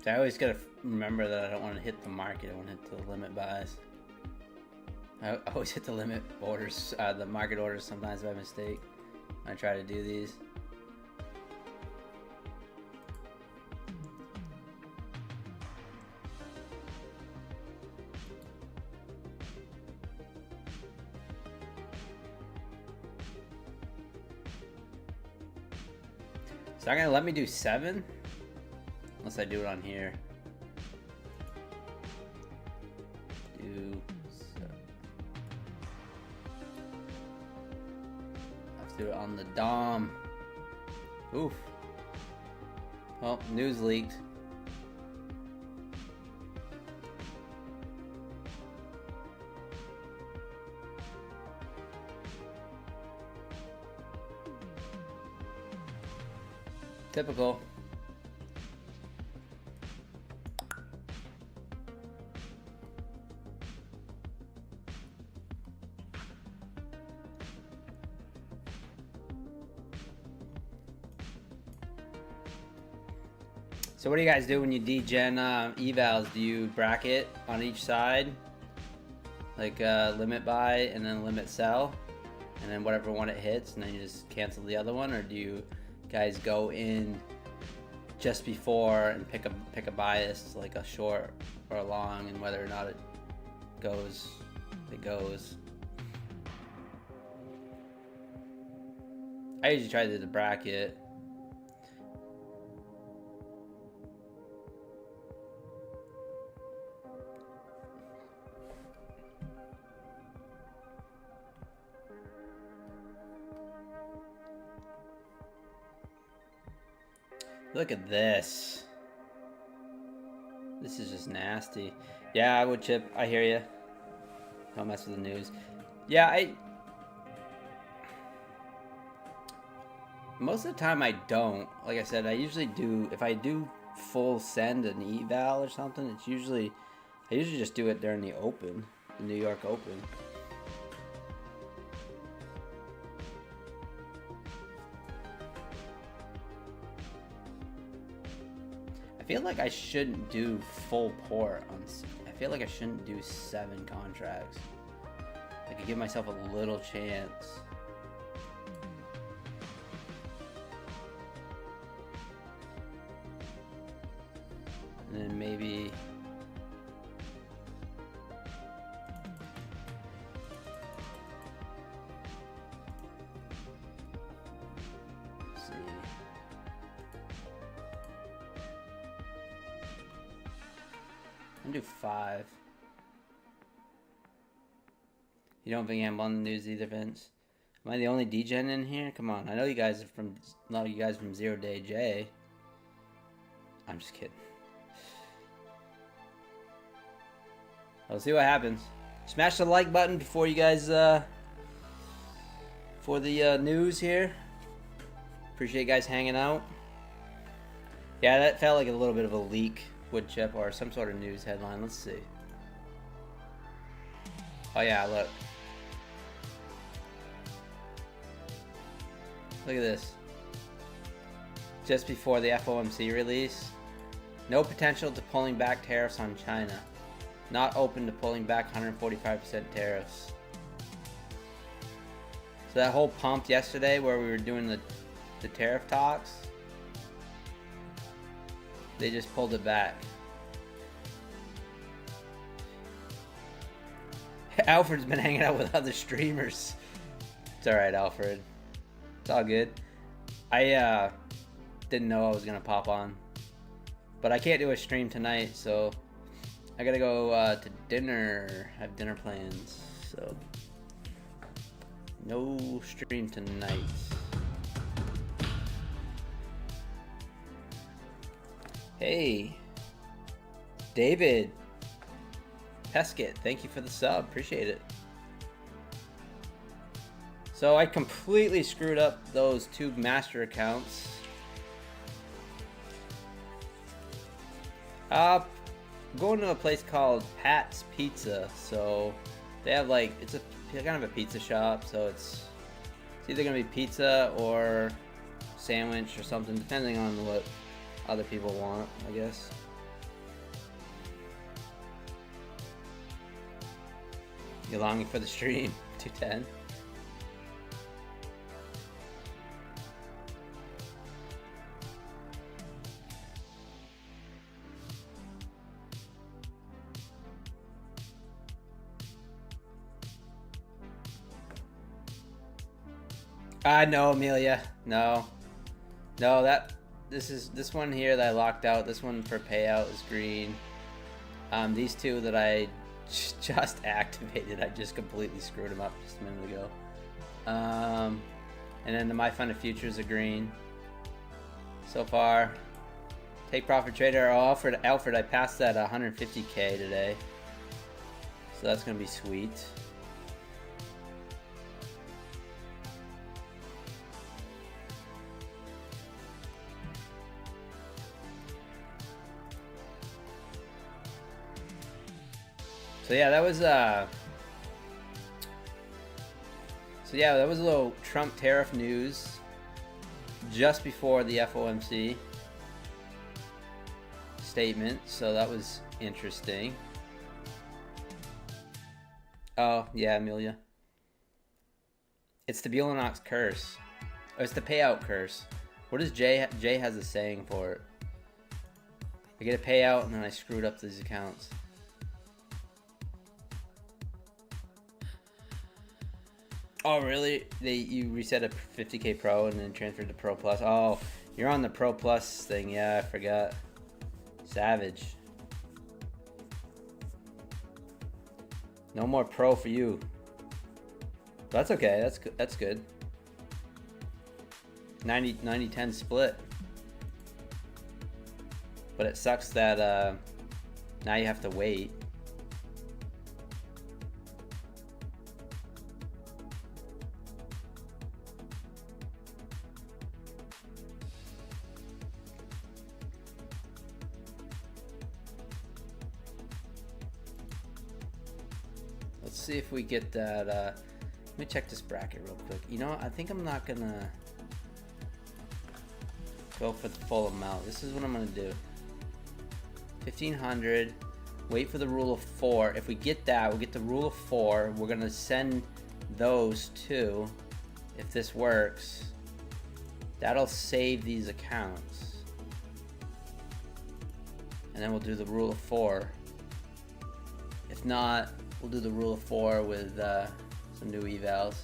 So I always gotta remember that I don't want to hit the market. I want to hit the limit buys. I always hit the limit orders, the market orders sometimes by mistake. I try to do these. It's not gonna let me do 7 unless I do it on here. Let's do it on the DOM. Oof. Oh, news leaked. Typical. So what do you guys do when you degen evals? Do you bracket on each side? Like limit buy and then limit sell? And then whatever one it hits and then you just cancel the other one? Or do you guys go in just before and pick a bias, like a short or a long, and whether or not it goes, it goes. I usually try to do the bracket. Look at this. This is just nasty. Yeah, I would chip. I hear you. Don't mess with the news. Yeah, most of the time I don't. Like I said, I usually do. If I do full send an eval or something, I usually just do it during the Open, the New York Open. I feel like I shouldn't do full port on. I feel like I shouldn't do 7 contracts. I could give myself a little chance. And then maybe. Let's see. I'm gonna do 5. You don't think I'm on the news either, Vince? Am I the only degen in here? Come on, I know you guys are from. A lot of you guys from 0 Day J. I'm just kidding. We'll see what happens. Smash the like button before you guys for the news here. Appreciate you guys hanging out. Yeah, that felt like a little bit of a leak, wood chip, or some sort of news headline. Let's see. Oh yeah, look. Look at this. Just before the FOMC release. No potential to pulling back tariffs on China. Not open to pulling back 145% tariffs. So that whole pump yesterday where we were doing the tariff talks, they just pulled it back. Alfred's been hanging out with other streamers. It's alright, Alfred. It's all good. I didn't know I was gonna pop on. But I can't do a stream tonight, so I gotta go to dinner. I have dinner plans, so No stream tonight. Hey, David Peskett, thank you for the sub. Appreciate it. So I completely screwed up those two master accounts. Going to a place called Pat's Pizza. So they have like, it's a kind of a pizza shop. So it's either gonna be pizza or sandwich or something, depending on what other people want, I guess. You longing for the stream? 210. No, Amelia. No, this one here that I locked out. This one for payout is green. These two that I just activated, I just completely screwed them up just a minute ago. And then the My Fund of Futures are green. So far, take profit trader. Oh, Alfred, I passed that 150k today, so that's gonna be sweet. So yeah, that was that was a little Trump tariff news just before the FOMC statement, so that was interesting. Oh yeah, Amelia. It's the Buellanox curse. Oh, it's the payout curse. What does Jay has a saying for it? I get a payout and then I screwed up these accounts. Oh really? You reset a 50k Pro and then transferred to Pro Plus. Oh, you're on the Pro Plus thing. Yeah, I forgot. Savage. No more Pro for you. That's okay. That's good. 90-10 split. But it sucks that now you have to wait. See if we get that. Let me check this bracket real quick. You know, I think I'm not gonna go for the full amount. This is what I'm gonna do. 1500. Wait for the rule of 4. If we get that, we'll get the rule of 4. We're gonna send those two. If this works, that'll save these accounts, and then we'll do the rule of 4. If not, we'll do the rule of 4 with some new evals.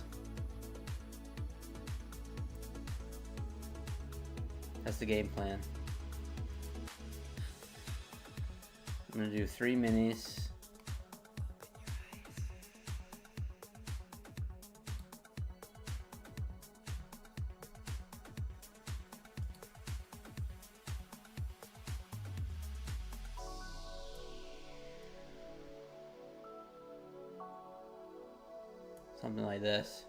That's the game plan. I'm gonna do 3 minis. Something like this.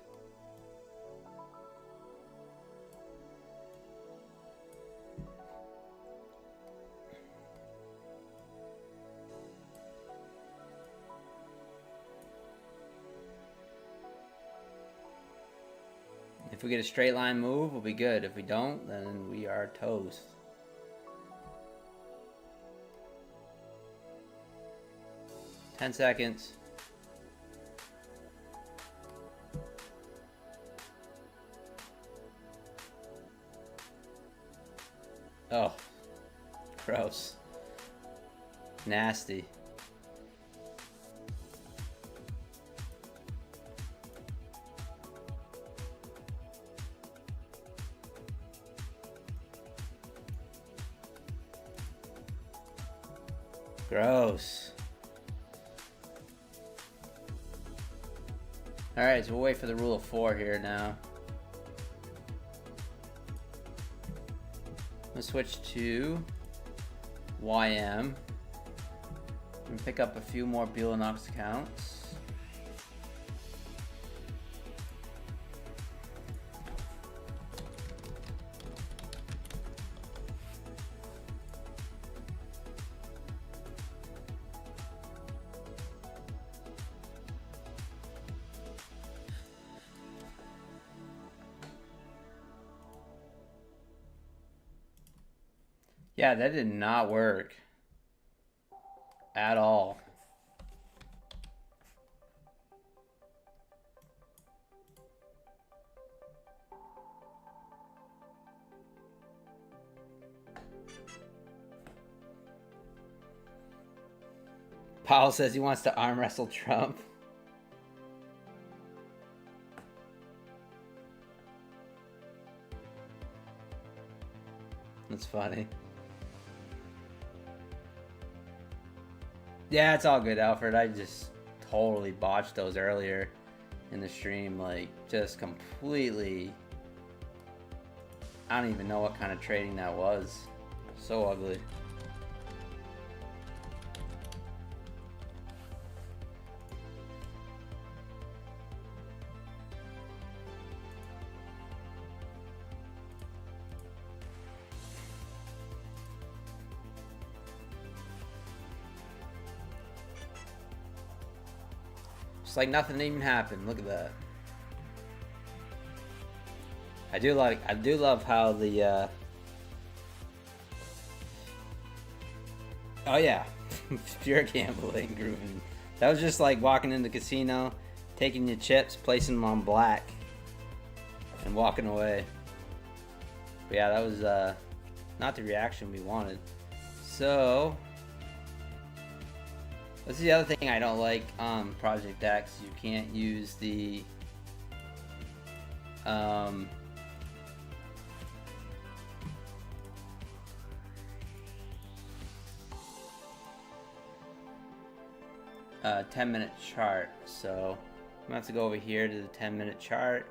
If we get a straight line move, we'll be good. If we don't, then we are toast. Ten seconds. Oh, gross. Nasty. Gross. Alright, so we'll wait for the rule of 4 here now. Let's switch to YM. And pick up a few more Bealonox accounts. Yeah, that did not work at all. Powell says he wants to arm wrestle Trump. That's funny. Yeah, it's all good, Alfred. I just totally botched those earlier in the stream. Like, just completely... I don't even know what kind of trading that was. So ugly. It's like nothing even happened. Look at that. I do love how the oh yeah, pure gambling, grooving. That was just like walking in the casino, taking your chips, placing them on black, and walking away. But yeah, that was not the reaction we wanted. So what's the other thing I don't like on Project X? You can't use the 10-minute chart. So I'm gonna have to go over here to the 10-minute chart.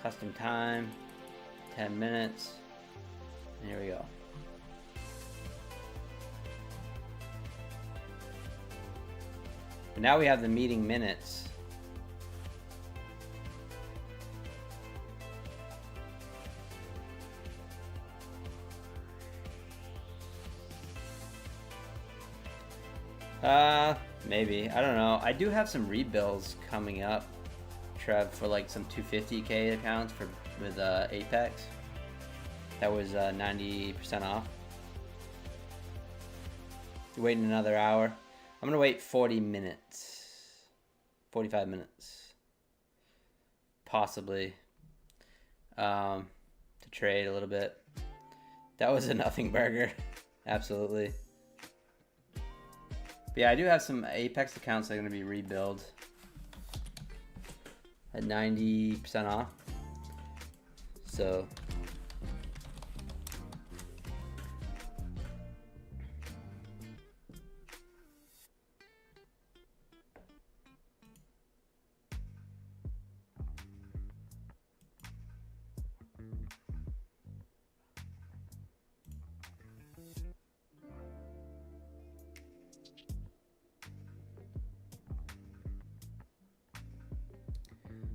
Custom time, 10 minutes. And here we go. But now we have the meeting minutes. Maybe. I don't know. I do have some rebuilds coming up, Trev, for like some 250k accounts with Apex. That was 90% off. Waiting another hour. I'm gonna wait 40 minutes. 45 minutes. Possibly. To trade a little bit. That was a nothing burger. Absolutely. But yeah, I do have some Apex accounts that are gonna be rebuild at 90% off. So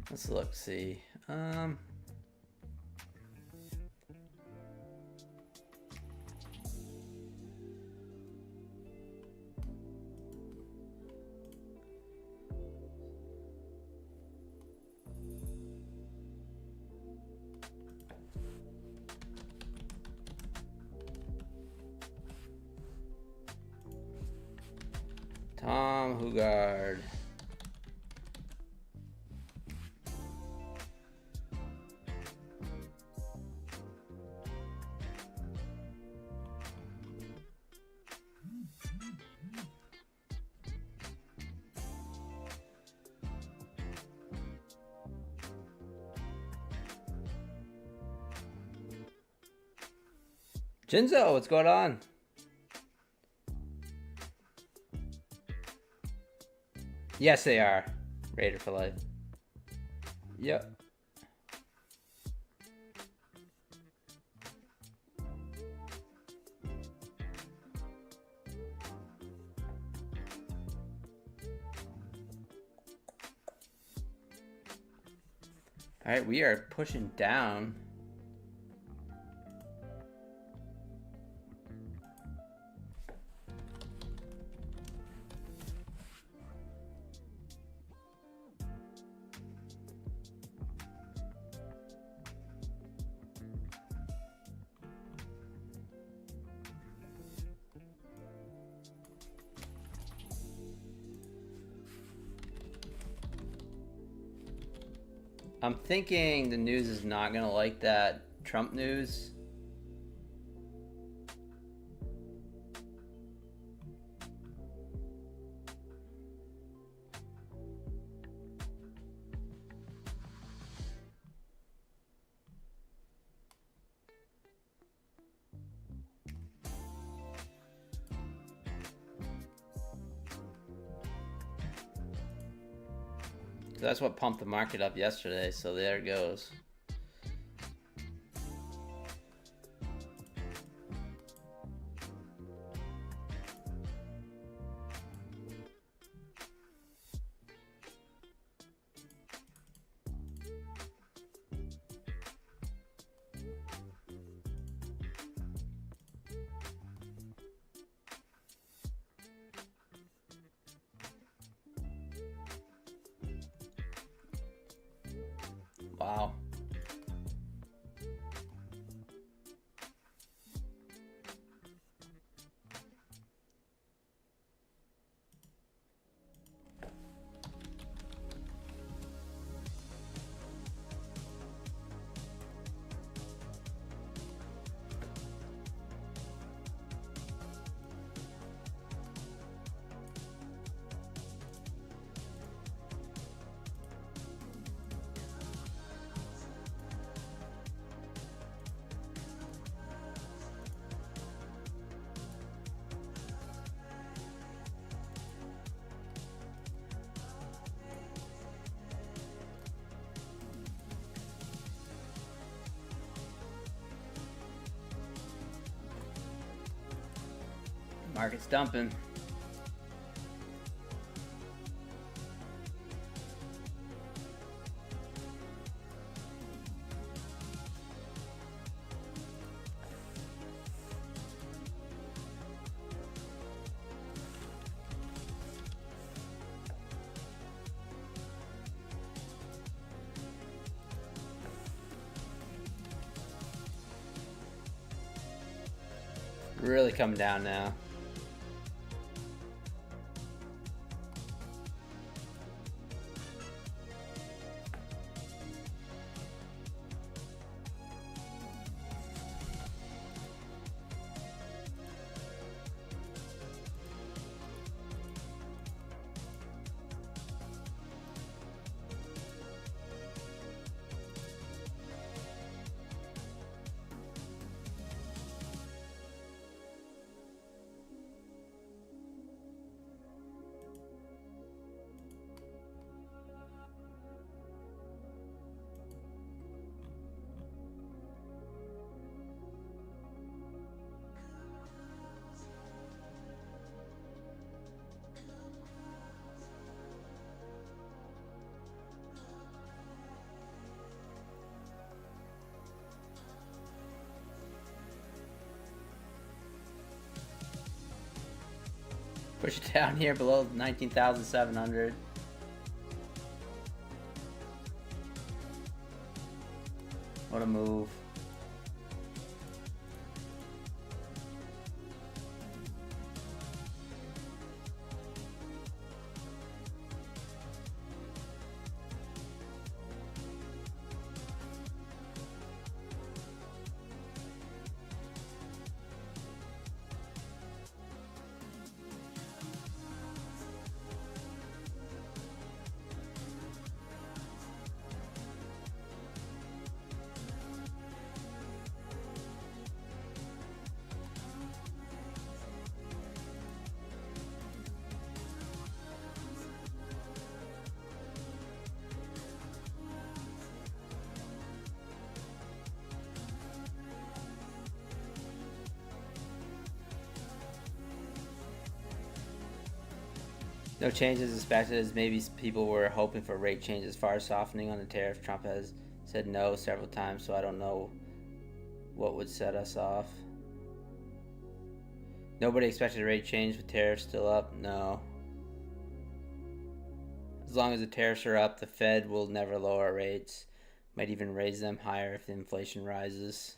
let's look, see. Tom Hugard. Jinzo, what's going on? Yes, they are. Rated for life. Yep. All right, we are pushing down. I'm thinking the news is not gonna like that Trump news. So that's what pumped the market up yesterday, so there it goes. Wow. Market's dumping. Really coming down now. Push it down here below 19,700. What a move. No changes expected, as maybe people were hoping for rate change as far as softening on the tariff. Trump has said no several times, so I don't know what would set us off. Nobody expected a rate change with tariffs still up? No. As long as the tariffs are up, the Fed will never lower rates. Might even raise them higher if the inflation rises.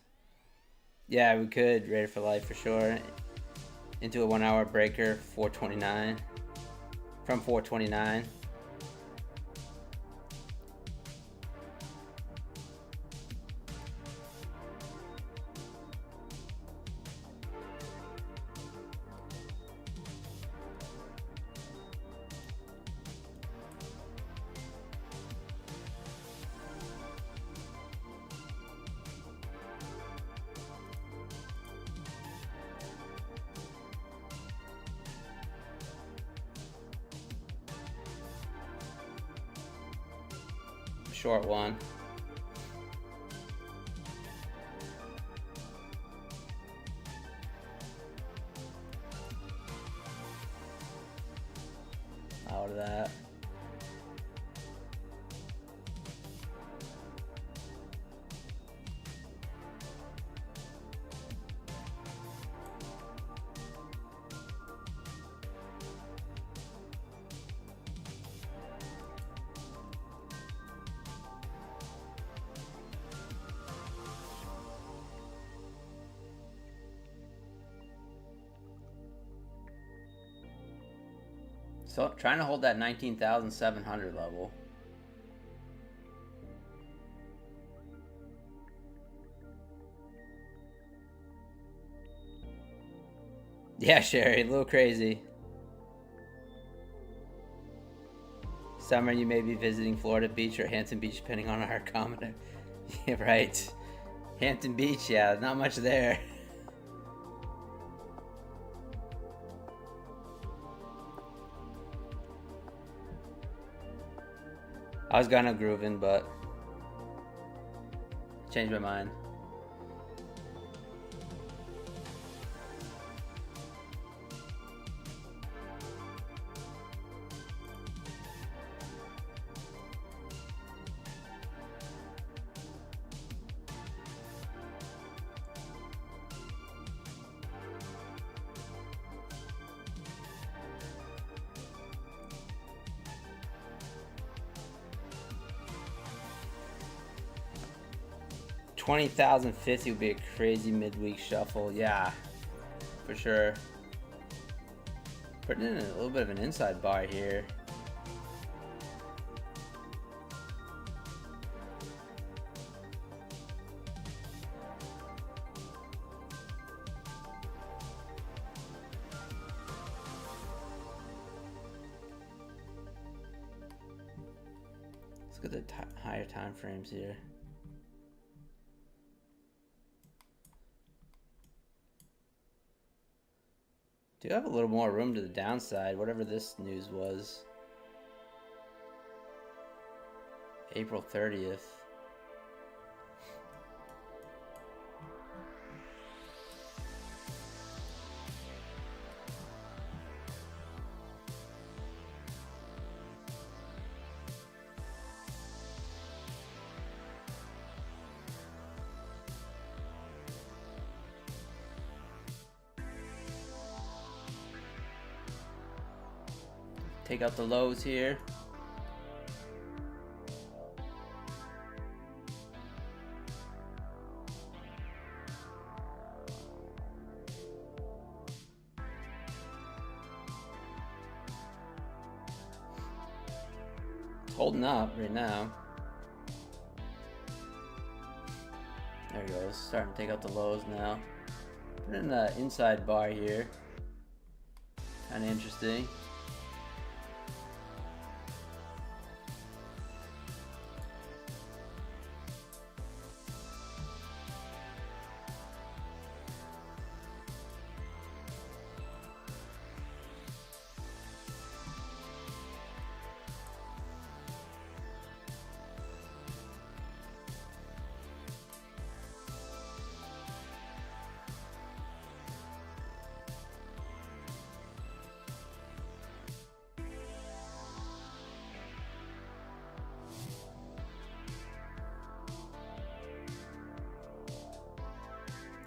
Yeah, we could rate it for life for sure. Into a 1 hour breaker, 429. From 429. Short one. Out of that. So trying to hold that 19,700 level. Yeah, Sherry, a little crazy. Summer, you may be visiting Florida Beach or Hampton Beach, depending on our comment. Yeah, right. Hampton Beach, yeah, not much there. I was gonna grooving, but changed my mind. $20,050 would be a crazy midweek shuffle. Yeah, for sure. Putting in a little bit of an inside bar here. Let's look at the higher time frames here. Do have a little more room to the downside, whatever this news was. April 30th. Take out the lows here. It's holding up right now. There it goes. Starting to take out the lows now. Put in the inside bar here. Kind of interesting.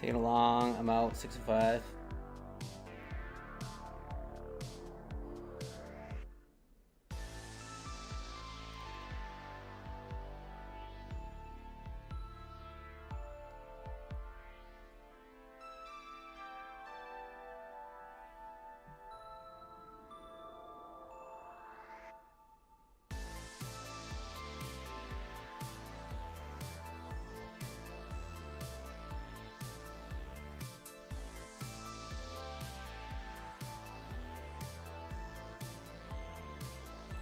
Taking along. I'm out 6 and 5.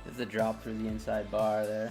There's a drop through the inside bar there.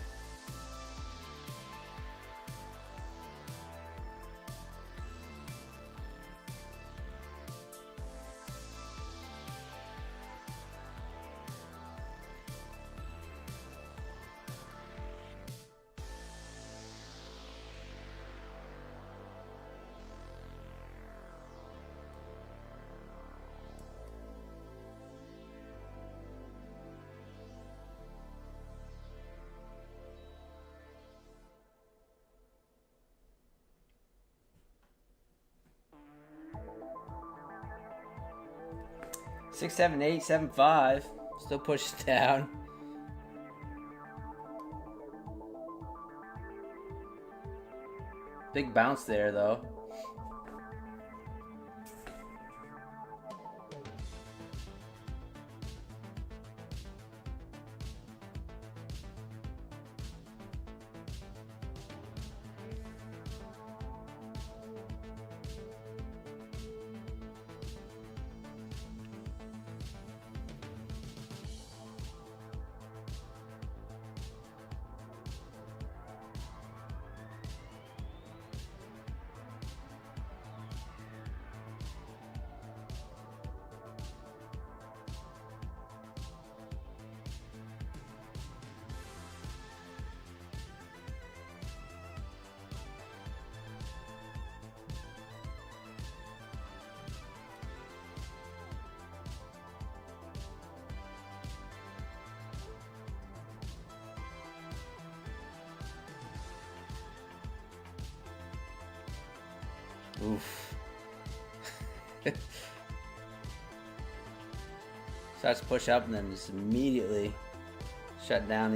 Six, 7, 8, 7, 5. Still pushes down. Big bounce there, though. Oof. Starts to push up and then just immediately shut down.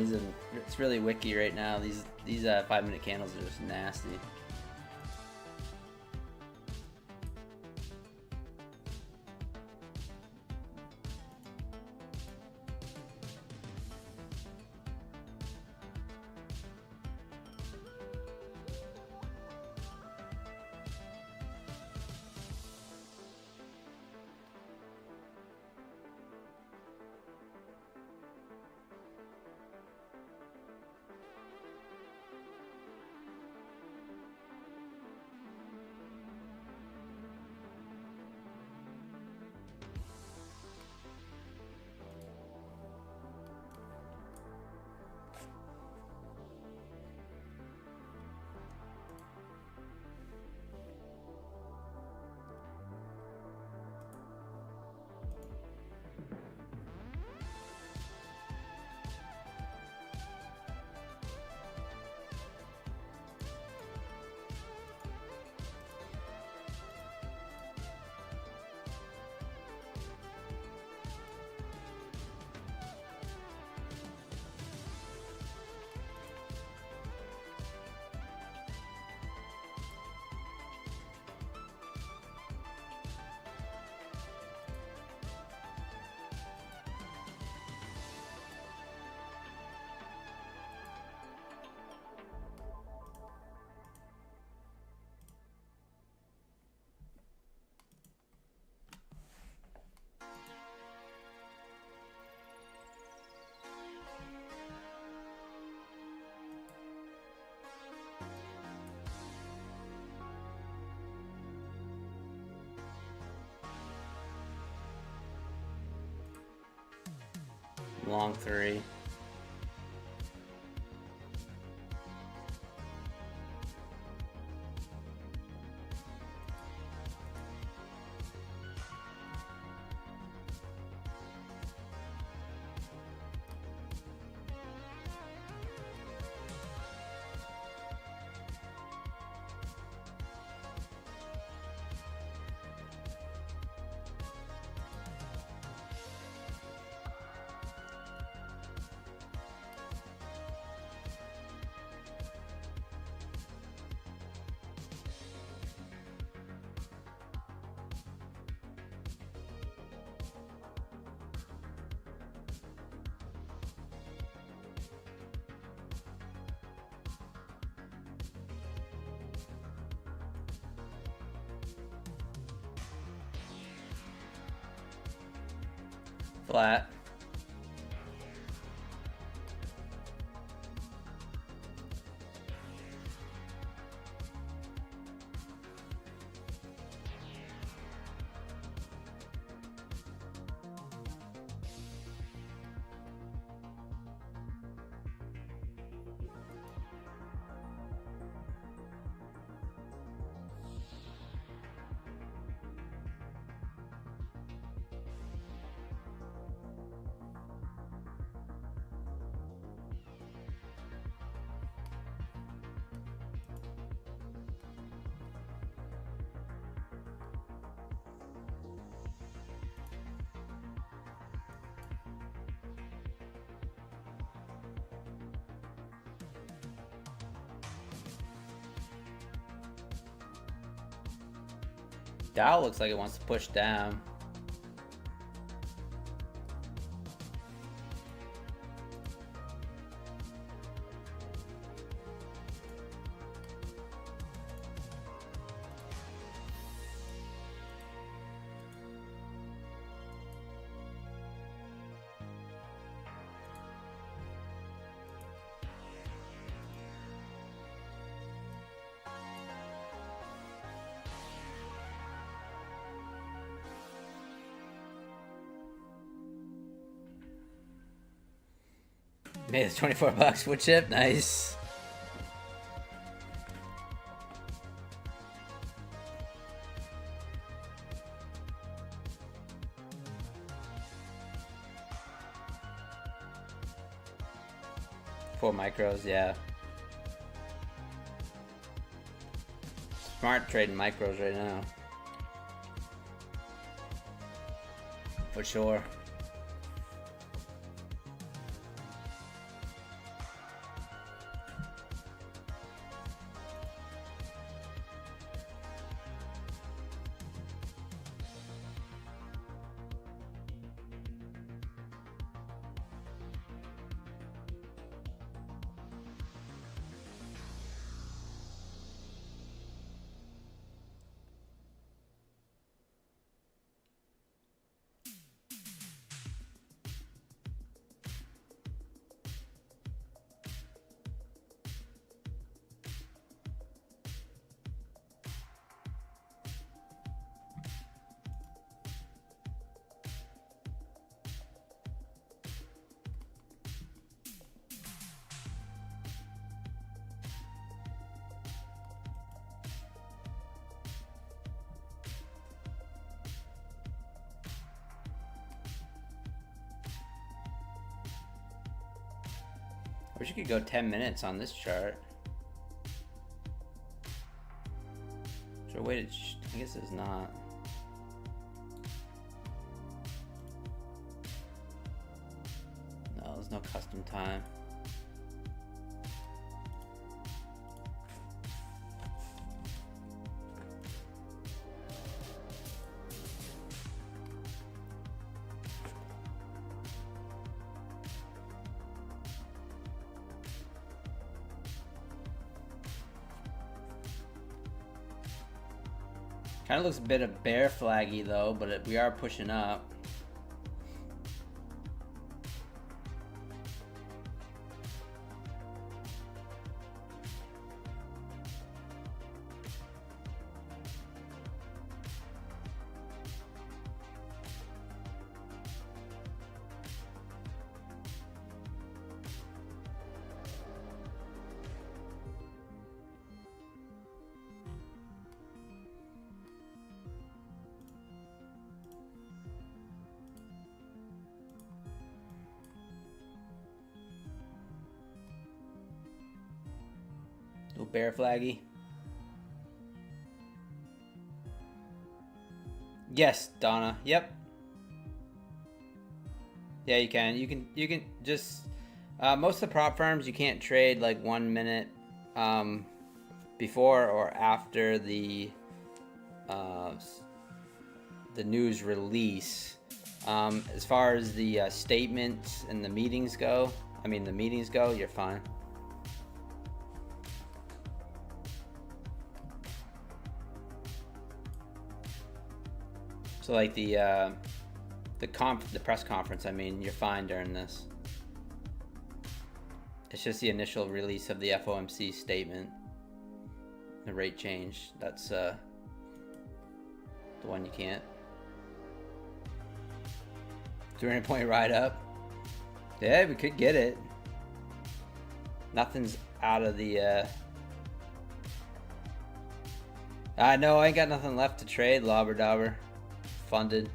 It's really wicky right now. These 5-minute candles are just nasty. Long 3. Flat. Dow looks like it wants to push down. Made it 24 bucks wood chip, nice. Four micros, yeah. Smart trading micros right now. For sure. I wish you could go 10 minutes on this chart. Is there a way to... I guess it's not. No, there's no custom time. Kind of looks a bit of bear flaggy though, but we are pushing up. Little bear flaggy. Yes, Donna. Yep. Yeah, you can. You can just most of the prop firms you can't trade like 1 minute before or after the news release. As far as the statements and the meetings go, you're fine. So like the The press conference, I mean, you're fine during this. It's just the initial release of the FOMC statement. The rate change, that's the one you can't. 300-point ride up. Yeah, we could get it. Nothing's out of the I know I ain't got nothing left to trade. Lobber Dobber. Funded.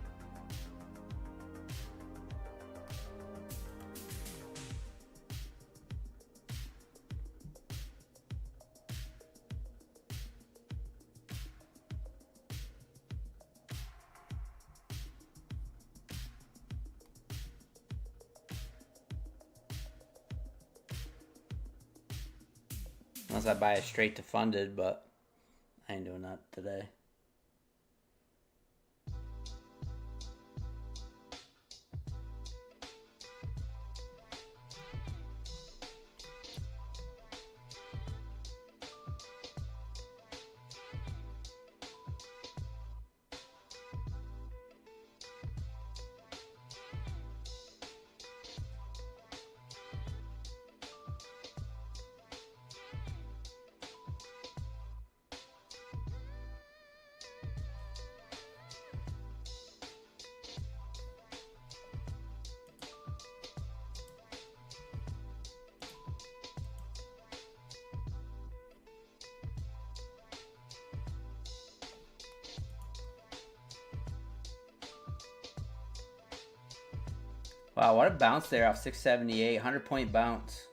Unless I buy it straight to funded, but I ain't doing that today. Wow, what a bounce there off 678. 100-point bounce.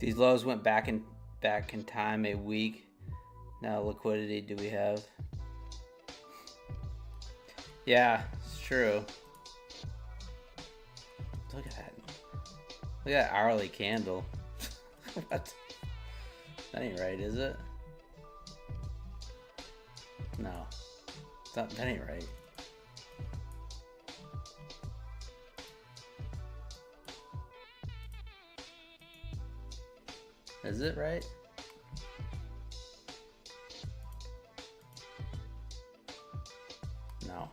These lows went back in time a week. Now liquidity do we have? Yeah, it's true. Look at that. Look at that hourly candle. What? That ain't right, is it? No. That ain't right. Is it right? No.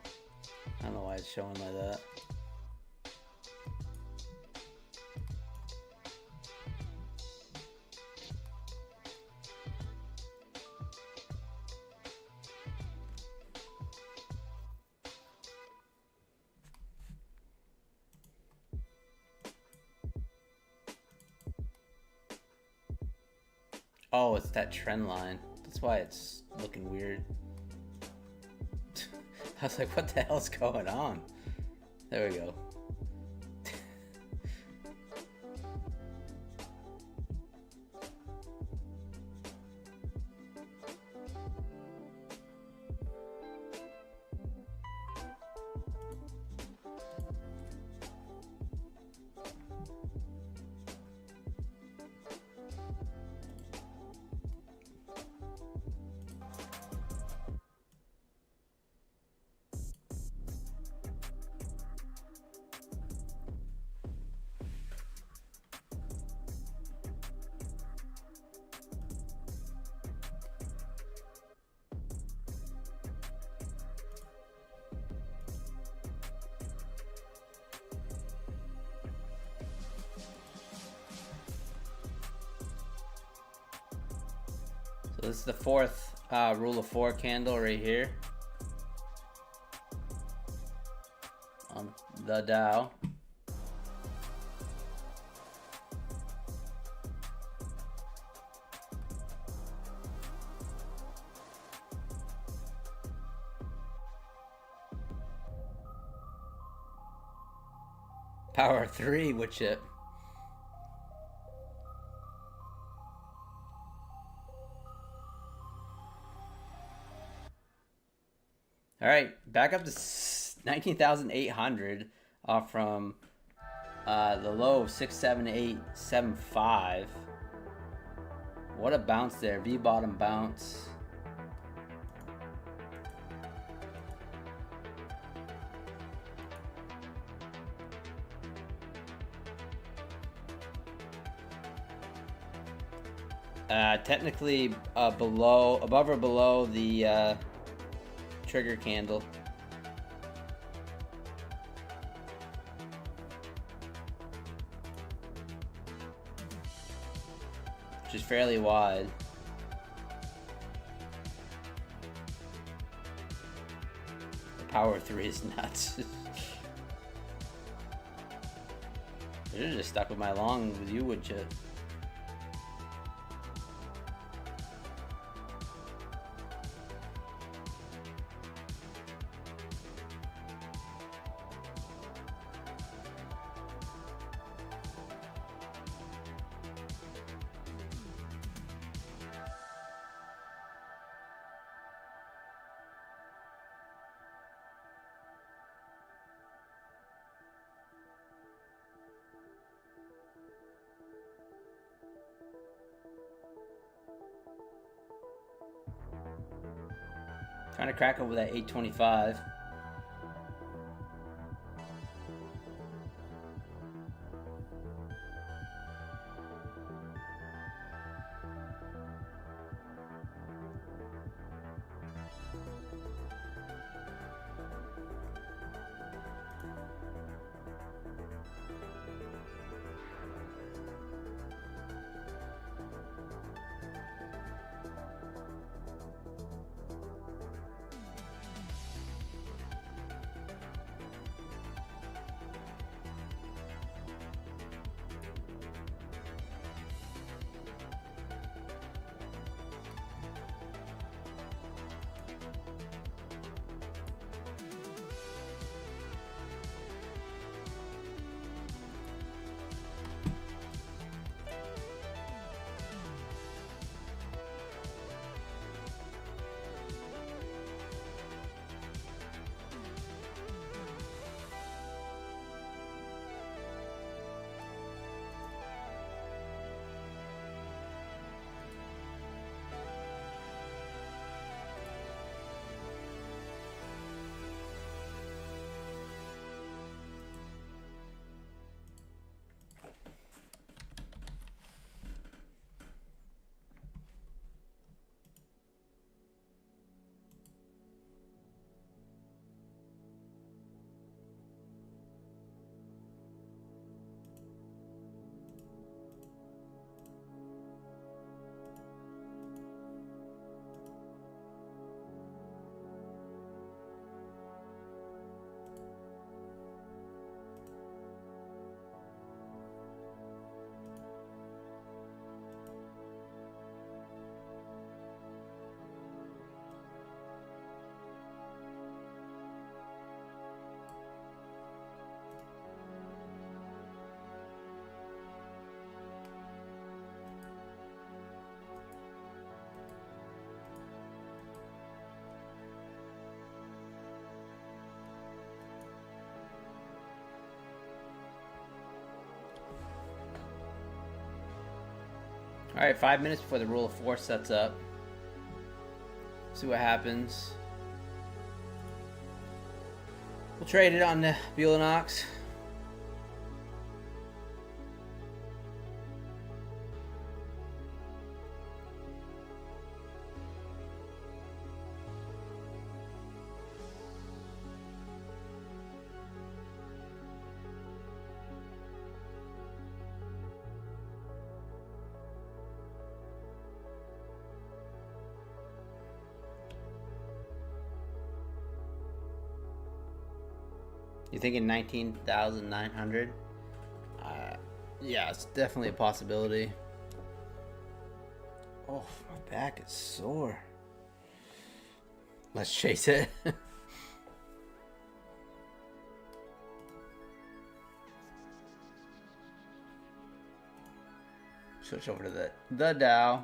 I don't know why it's showing like that. Oh, it's that trend line. That's why it's looking weird. I was like, what the hell's going on? There we go. So this is the fourth Rule of 4 candle right here on the Dow. Power 3 wood chip. All right, back up to 19,800 off from the low of 67875. What a bounce there. V bottom bounce. Technically above or below the trigger candle. Which is fairly wide. The power 3 is nuts. I should have just stuck with my long with you wood chip. Trying to crack over that 825. All right, 5 minutes before the rule of 4 sets up. See what happens. We'll trade it on the Bulanox. You thinking 19,900? Yeah, it's definitely a possibility. Oh, my back is sore. Let's chase it. Switch over to the Dow.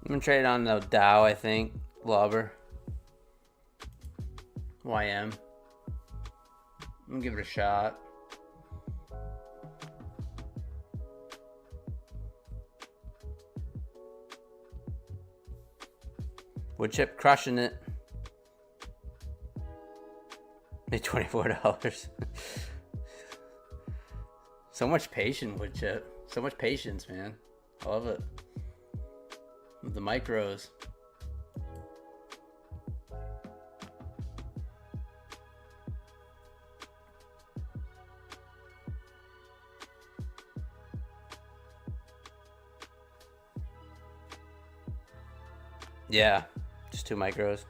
I'm gonna trade on the Dow, I think. Lobber. YM. I'm gonna give it a shot. Wood chip crushing it. Made $24. So much patience, wood chip. So much patience, man. I love it. With the micros. Yeah, just 2 micros.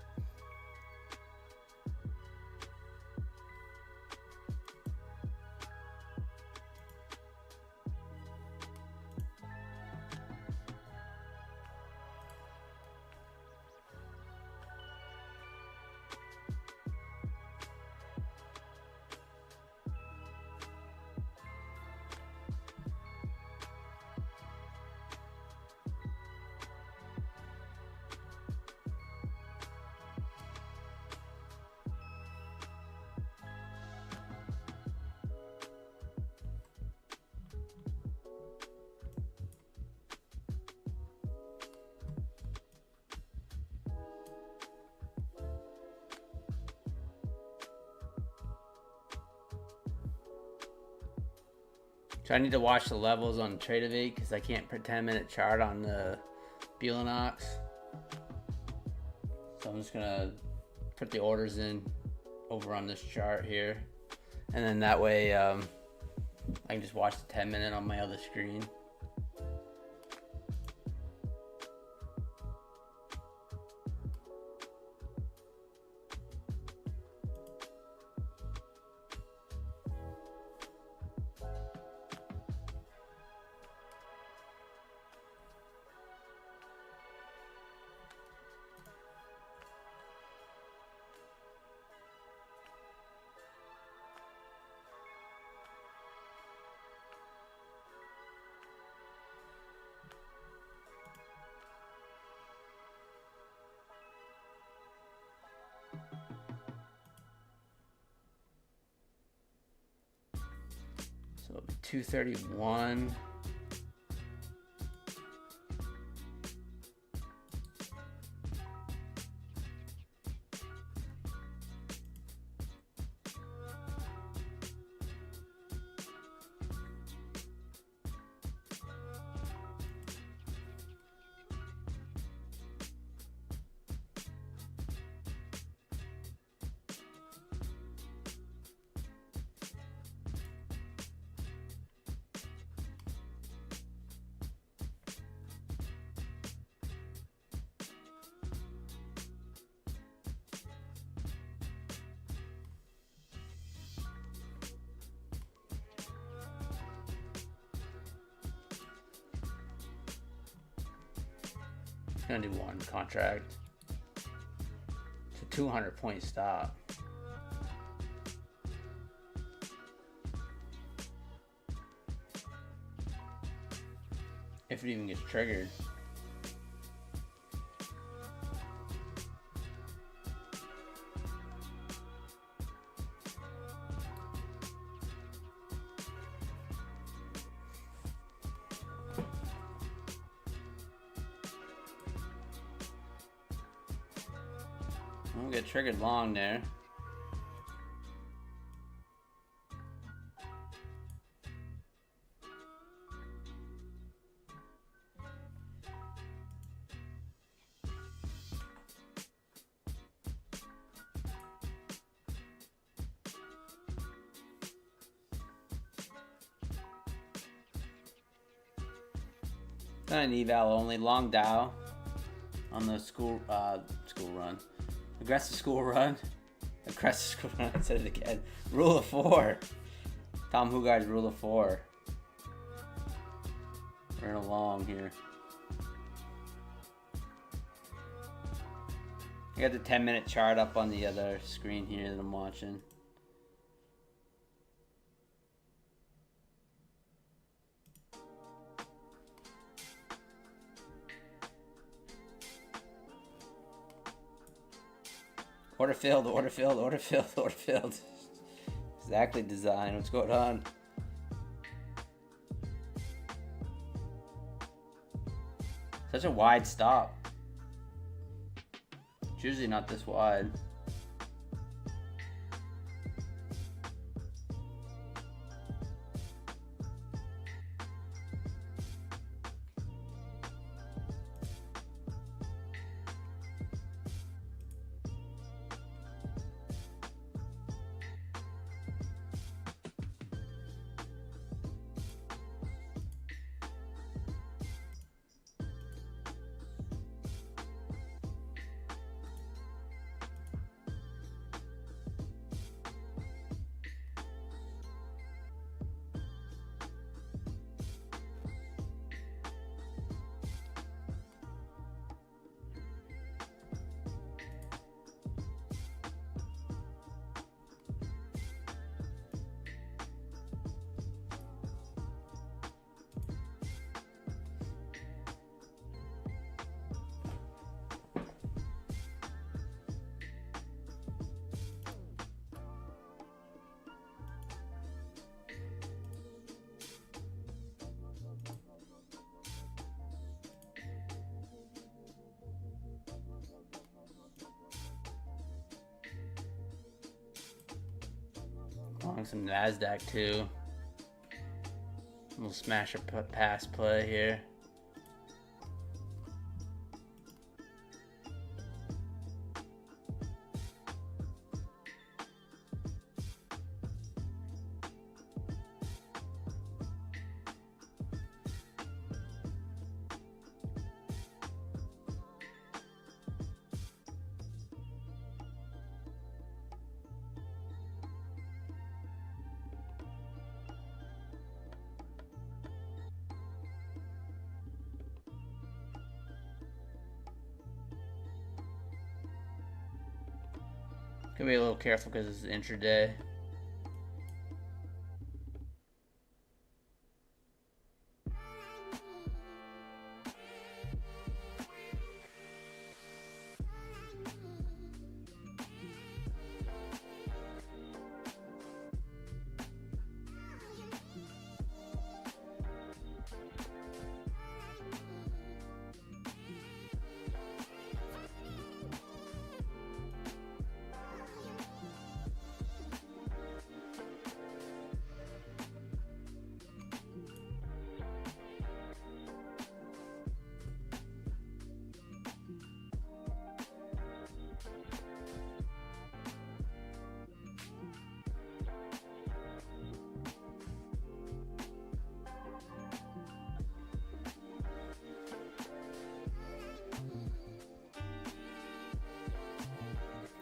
So I need to watch the levels on Tradeovate because I can't put 10-minute chart on the Belanox. So I'm just gonna put the orders in over on this chart here, and then that way I can just watch the 10-minute on my other screen. So it'll be 231. gonna do one contract. It's a 200-point stop. If it even gets triggered. Won't get triggered long there. Not an eval only, long Dow on the school run. Aggressive school run. Aggressive school run, I said it again. Rule of 4. Tom Hugard's rule of 4. Running along here. I got the 10-minute chart up on the other screen here that I'm watching. Order filled, order filled, order filled, order filled. Exactly design. What's going on? Such a wide stop. It's usually not this wide. Long some NASDAQ too. We'll smash a pass play here. Gotta be a little careful because it's intraday.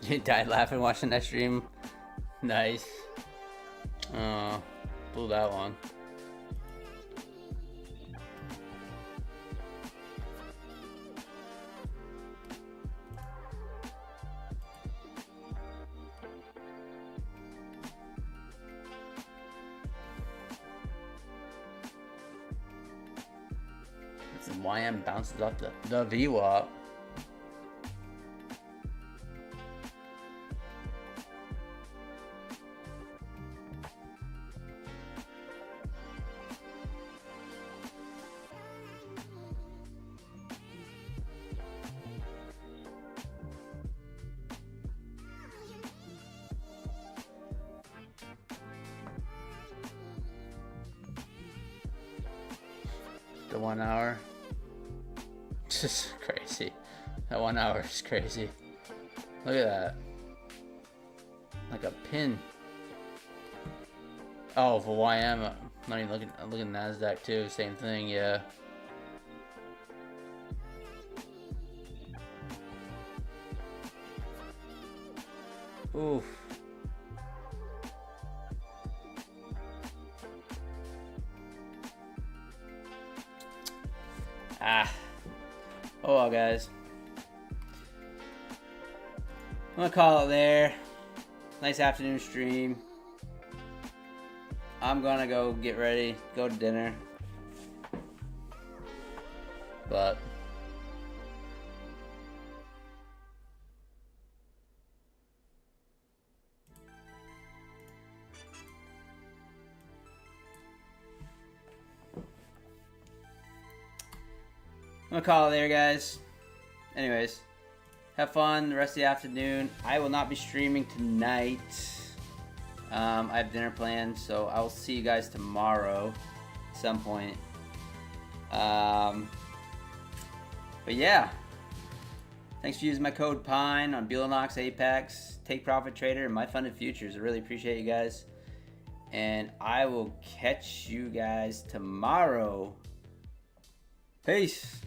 You died laughing watching that stream. Nice. Oh, blew that one. This YM bounces off the VWAP. The 1 hour. Just crazy. That 1 hour is crazy. Look at that. Like a pin. Oh, for YM. I'm not even looking. I'm looking at NASDAQ too. Same thing, yeah. Oof. Ah. Oh well, guys. I'm gonna call it there. Nice afternoon stream. I'm gonna go get ready, go to dinner. But I'm gonna call it there, guys. Anyways, have fun the rest of the afternoon. I will not be streaming tonight. I have dinner planned, so I will see you guys tomorrow at some point. But yeah, thanks for using my code PINE on Buellanox, Apex, Take Profit Trader, and My Funded Futures. I really appreciate you guys. And I will catch you guys tomorrow. Peace.